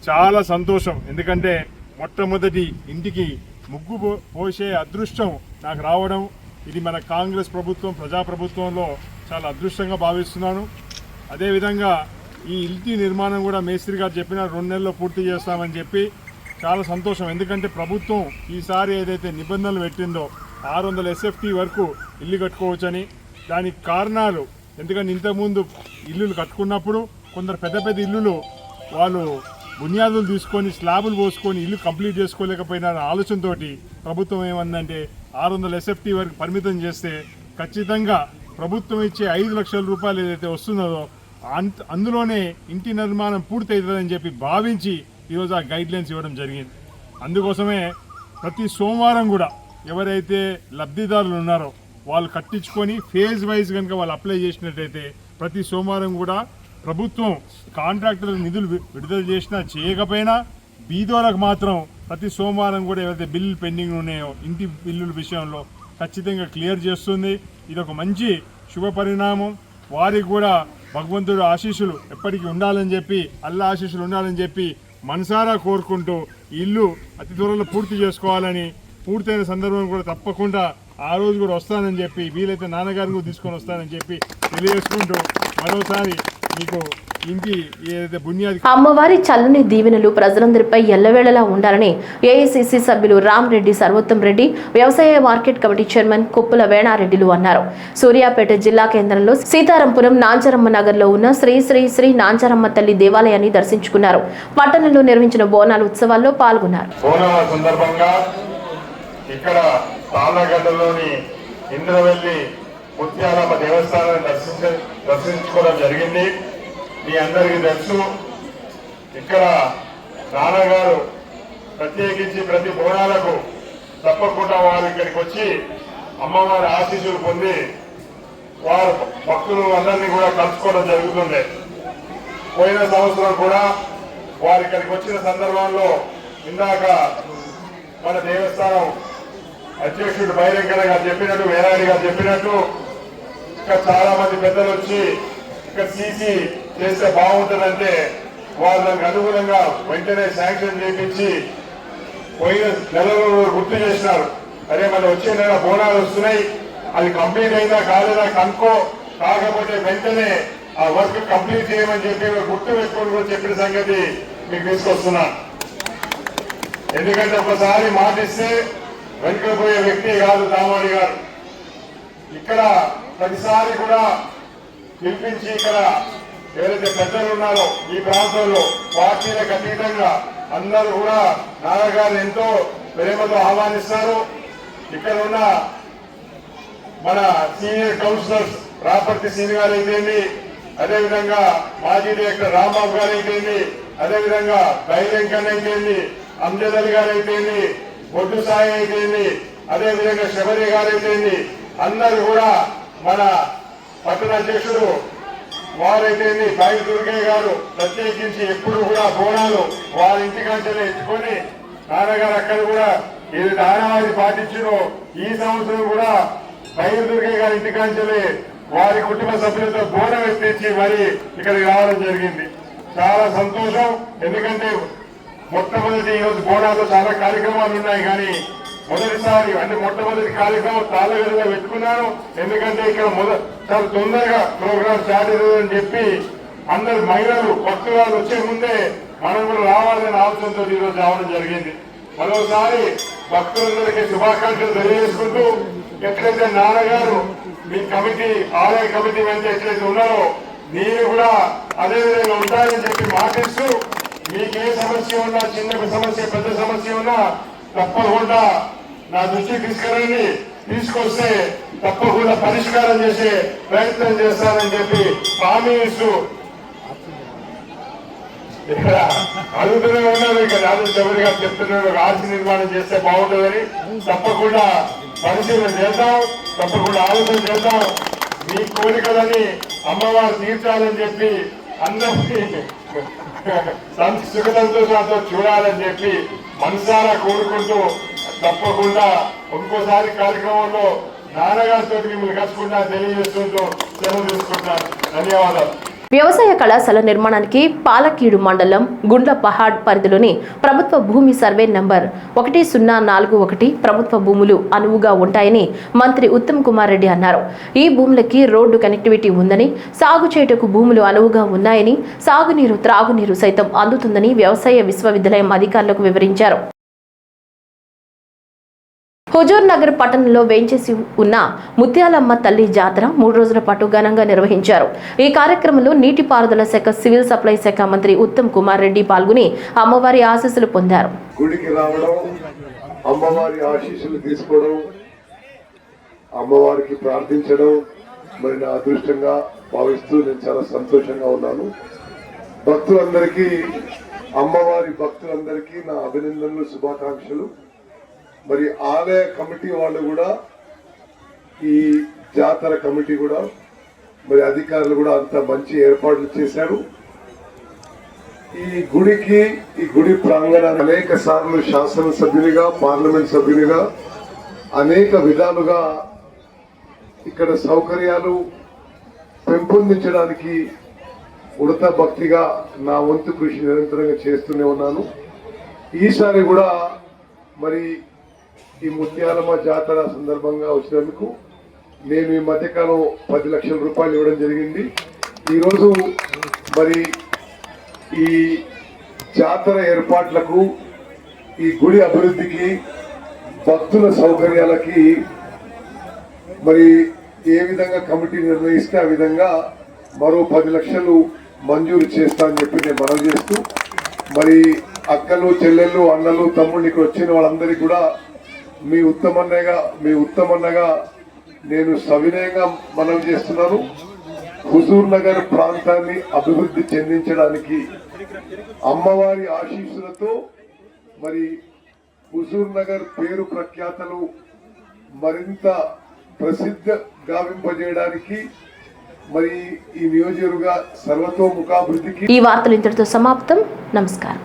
చాలా సంతోషం, ఎందుకంటే మొట్టమొదటి ఇంటికి ముగ్గు పోసే అదృష్టం నాకు రావడం, ఇది మన కాంగ్రెస్ ప్రభుత్వం ప్రజాప్రభుత్వంలో చాలా అదృష్టంగా భావిస్తున్నాను. అదేవిధంగా ఈ ఇంటి నిర్మాణం కూడా మేస్త్రి గారు చెప్పిన 2 నెలల్లో పూర్తి చేస్తామని చెప్పి చాలా సంతోషం. ఎందుకంటే ప్రభుత్వం ఈసారి ఏదైతే నిబంధనలు పెట్టిందో 600 SFT వరకు ఇల్లు కట్టుకోవచ్చని, దానికి కారణాలు ఎందుకంటే ఇంతకుముందు ఇల్లులు కట్టుకున్నప్పుడు కొందరు పెద్ద ఇల్లులు వాళ్ళు బునియాదులు తీసుకొని స్లాబులు పోసుకొని ఇల్లు కంప్లీట్ చేసుకోలేకపోయిన ఆలోచనతో ప్రభుత్వం ఏమందంటే 600 SFT వరకు పరిమితం చేస్తే ఖచ్చితంగా ప్రభుత్వం ఇచ్చే 5 లక్షల రూపాయలు ఏదైతే వస్తున్నదో అందులోనే ఇంటి నిర్మాణం పూర్తి అవుతుందని చెప్పి భావించి ఈరోజు ఆ గైడ్లైన్స్ ఇవ్వడం జరిగింది. అందుకోసమే ప్రతి సోమవారం కూడా ఎవరైతే లబ్ధిదారులు ఉన్నారో వాళ్ళు కట్టించుకొని ఫేజ్ వైజ్ కనుక వాళ్ళు అప్లై చేసినట్టయితే ప్రతి సోమవారం కూడా ప్రభుత్వం కాంట్రాక్టర్ నిధులు విడుదల చేసినా చేయకపోయినా బీదోలకు మాత్రం ప్రతి సోమవారం కూడా ఏవైతే బిల్లులు పెండింగ్ ఉన్నాయో ఇంటి బిల్లుల విషయంలో ఖచ్చితంగా క్లియర్ చేస్తుంది. ఇది ఒక మంచి శుభ పరిణామం. వారికి కూడా భగవంతుడు ఆశీస్సులు ఎప్పటికీ ఉండాలని చెప్పి, అల్లా ఆశీస్సులు ఉండాలని చెప్పి మనసారా కోరుకుంటూ ఇల్లు అతి త్వరలో పూర్తి చేసుకోవాలని, పూర్తయిన సందర్భం కూడా తప్పకుండా ఆ రోజు కూడా వస్తానని చెప్పి, వీలైతే నాన్నగారిని కూడా తీసుకొని వస్తానని చెప్పి తెలియజేసుకుంటూ మరోసారి మీకు ఇంటి ఏదైతే బునియాది అమ్మవారి చల్లని దీవెనలు ప్రజలందరిపై ఎల్లవేళలా ఉండాలని ఏఐసిసి సభ్యులు రామరెడ్డి సర్వోత్తం రెడ్డి, వ్యవసాయ మార్కెట్ కమిటీ చైర్మన్ కొప్పుల వేణారెడ్డిలు అన్నారు. సూర్యాపేట జిల్లా కేంద్రంలో సీతారాంపురం నాంచరమ్మ నగర్లో ఉన్న శ్రీ శ్రీ శ్రీ నాంచరమ్మ తల్లి దేవాలయాన్ని దర్శించుకున్నారు. పట్టణంలో నిర్వహించిన బోనాల ఉత్సవాల్లో పాల్గొన్నారు. బోనాల సందర్భంగా ఇక్కడ తాళ్ళగడ్డలోని ఇంద్రవెల్లి ముత్యాలమ్మ దేవస్థానాన్ని దర్శించుకోవడం జరిగింది. మీ అందరికీ తెలుసు, ఇక్కడ నాన్నగారు ప్రత్యేకించి ప్రతి బోనాలకు తప్పకుండా వారు ఇక్కడికి వచ్చి అమ్మవారి ఆశీస్సులు పొంది వారు భక్తులు అందరినీ కూడా కలుసుకోవడం జరుగుతుంది. పోయిన సంవత్సరం కూడా వారు ఇక్కడికి వచ్చిన సందర్భంలో ఇందాక మన దేవస్థానం అధ్యక్షుడు బహిరంగ గారు చెప్పినట్టు, వేరాడి గారు చెప్పినట్టు ఇక్కడ చాలా మంది పెద్దలు వచ్చి ఇక్కడ సీసీ చేస్తే బాగుంటుందంటే వాళ్ళకి అనుగుణంగా వెంటనే శాంక్షన్ చేయించి పోయిన నెలలో గుర్తు చేసినారు. అరే మన వచ్చే నెల బోనాలు వస్తున్నాయి, అది కంప్లీట్ అయిందా కాలేదా కనుక్కో, కాకపోతే వెంటనే ఆ వర్క్ కంప్లీట్ చేయమని చెప్పి గుర్తు పెట్టుకొని కూడా చెప్పిన సంగతి మీకు తీసుకొస్తున్నాను. ఎందుకంటే ఒకసారి మాటిస్తే వెనుకపోయే వ్యక్తి కాదు దామోడి గారు. ఇక్కడ ప్రతిసారి కూడా పిలిపించి ఇక్కడ ఎవరైతే పెద్దలు ఉన్నారో ఈ ప్రాంతంలో పార్టీలకు అతీతంగా అందరూ కూడా నాన్నగారిని ఎంతో ప్రేమతో ఆహ్వానిస్తారు. ఇక్కడ ఉన్న మన సీనియర్ కౌన్సిలర్స్ రాపర్తి సీని గారు అయితేంది, అదేవిధంగా మాజీ డైరెక్టర్ రాంబాబు గారు అయితేంది, అదేవిధంగా బైరంకన్ అయితేంది, అంజద్ అలీ గారు అయితేంది, బొడ్డు సాయి అయితేంది, అదేవిధంగా శబరి గారు అయితేంది, అందరూ కూడా మన పట్టణ అధ్యక్షుడు వారైతేంది బయట దుర్గయ్య గారు ప్రత్యేకించి ఎప్పుడు కూడా బోనాలు వారి ఇంటికంటేనే ఎత్తుకొని నాన్నగారు అక్కడ కూడా ఇది ఆనవాయితీ పాటించను. ఈ సంవత్సరం కూడా బయట దుర్గయ్య గారి ఇంటికంటేనే వారి కుటుంబ సభ్యులతో బోనం ఎత్తించి మరి ఇక్కడికి రావడం జరిగింది. చాలా సంతోషం. ఎందుకంటే మొట్టమొదటి ఈరోజు బోనాల్లో చాలా కార్యక్రమాలు ఉన్నాయి, కానీ మొదటిసారి అంటే మొట్టమొదటి కార్యక్రమం తాళగదిలో పెట్టుకున్నాను. ఎందుకంటే ఇక్కడ చాలా తొందరగా ప్రోగ్రామ్ స్టార్ట్ అవుతుందని చెప్పి అందరు మహిళలు భక్తురాలు వచ్చే ముందే మనం కూడా రావాలనే ఆలోచనతో ఈరోజు రావడం జరిగింది. మరోసారి భక్తులందరికీ శుభాకాంక్షలు తెలియజేసుకుంటూ, ఎట్లయితే నాన్నగారు మీ కమిటీ ఆలయ కమిటీ వెంట ఎట్లయితే ఉన్నారో నేను కూడా అదే విధంగా ఉంటానని చెప్పి మాటిస్తూ, మీకే సమస్య ఉన్నా, చిన్న సమస్య పెద్ద సమస్య ఉన్నా తప్పకుండా నా దృష్టికి తీసుకురండి, తీసుకొస్తే తప్పకుండా పరిష్కారం చేసే ప్రయత్నం చేస్తానని చెప్పి హామీ ఇస్తూ ఇక్కడ అడుగుతూనే ఉన్నారు. ఇక్కడ రాజు చౌదరి గారు చెప్తున్నారు ఆర్సీ నిర్మాణం చేస్తే బాగుంటుందని. తప్పకుండా పరిశీలన చేద్దాం, తప్పకుండా ఆలోచన చేద్దాం. మీ కోరికలని అమ్మవారు తీర్చాలని చెప్పి అందరికీ సుఖ సంతోషాలతో చూడాలని చెప్పి మనసారా కోరుకుంటూ, తప్పకుండా ఇంకోసారి కార్యక్రమంలో నాన్నగారితో మిమ్మల్ని కలుసుకుంటా తెలియజేస్తుంటూ సెలవు తీసుకుంటాను. ధన్యవాదాలు. వ్యవసాయ కళాశాల నిర్మాణానికి పాలకీడు మండలం గుండ్లపహాడ్ పరిధిలోని ప్రభుత్వ భూమి సర్వే నంబర్ 1041 ప్రభుత్వ భూములు అనువుగా ఉంటాయని మంత్రి ఉత్తమ్ కుమార్ రెడ్డి అన్నారు. ఈ భూములకి రోడ్డు కనెక్టివిటీ ఉందని, సాగు చేయుటకు భూములు అనువుగా ఉన్నాయని, సాగునీరు త్రాగునీరు సైతం అందుతుందని వ్యవసాయ విశ్వవిద్యాలయం అధికారులకు వివరించారు. హుజూర్ నగర్ పట్టణంలో వేంచేసి ఉన్న ముత్యాలమ్మ తల్లి జాతర 3 రోజుల పాటు ఘనంగా నిర్వహించారు. ఈ కార్యక్రమంలో నీటిపారుదల శాఖ, సివిల్ సప్లై శాఖ మంత్రి ఉత్తమ్ కుమార్ రెడ్డి పాల్గొని అమ్మవారి ఆశీస్సులు పొందారు. గుడికి రావడం, అమ్మవారి ఆశీస్సులు తీసుకోవడం, అమ్మవారికి ప్రార్థించడం మరి నా అదృష్టంగా భావిస్తూ నేను చాలా సంతోషంగా ఉన్నాను. భక్తులందరికీ, అమ్మవారి భక్తులందరికీ నా అభినందనలు, శుభాకాంక్షలు. మరి ఆలయ కమిటీ వాళ్ళు కూడా, ఈ జాతర కమిటీ కూడా, మరి అధికారులు కూడా అంత మంచి ఏర్పాట్లు చేశారు. ఈ గుడికి, ఈ గుడి ప్రాంగణాన్ని అనేక సార్లు శాసనసభ్యునిగా, పార్లమెంట్ సభ్యునిగా అనేక విధాలుగా ఇక్కడ సౌకర్యాలు పెంపొందించడానికి ఉడత భక్తిగా నా వంతు కృషి నిరంతరంగా చేస్తూనే ఉన్నాను. ఈసారి కూడా మరి ఈ ముత్యాలమ్మ జాతర సందర్భంగా వచ్చినందుకు నేను ఈ మధ్యకాలం 10 లక్షల రూపాయలు ఇవ్వడం జరిగింది. ఈరోజు మరి ఈ జాతర ఏర్పాట్లకు, ఈ గుడి అభివృద్ధికి, భక్తుల సౌకర్యాలకి మరి ఏ విధంగా కమిటీ నిర్ణయిస్తే ఆ విధంగా మరో 10 లక్షలు మంజూరు చేస్తా అని చెప్పి నేను మనవి చేస్తూ, మరి అక్కలు, చెల్లెళ్ళు, అన్నలు, తమ్ముళ్ళు ఇక్కడ వచ్చిన వాళ్ళందరికీ కూడా మీ ఉత్తమన్నగా నేను సవినయంగా మనవి చేస్తున్నాను. హుజూర్ నగర్ ప్రాంతాన్ని అభివృద్ధి చెందించడానికి అమ్మవారి ఆశీస్సులతో మరి హుజూర్ నగర్ పేరు ప్రఖ్యాతలు మరింత ప్రసిద్ధ గావింపజేయడానికి మరి ఈ నియోజకవర్గ సర్వతోముఖాభివృద్ధికి ఈ వార్తలు ఇంతటితో సమాప్తం. నమస్కారం.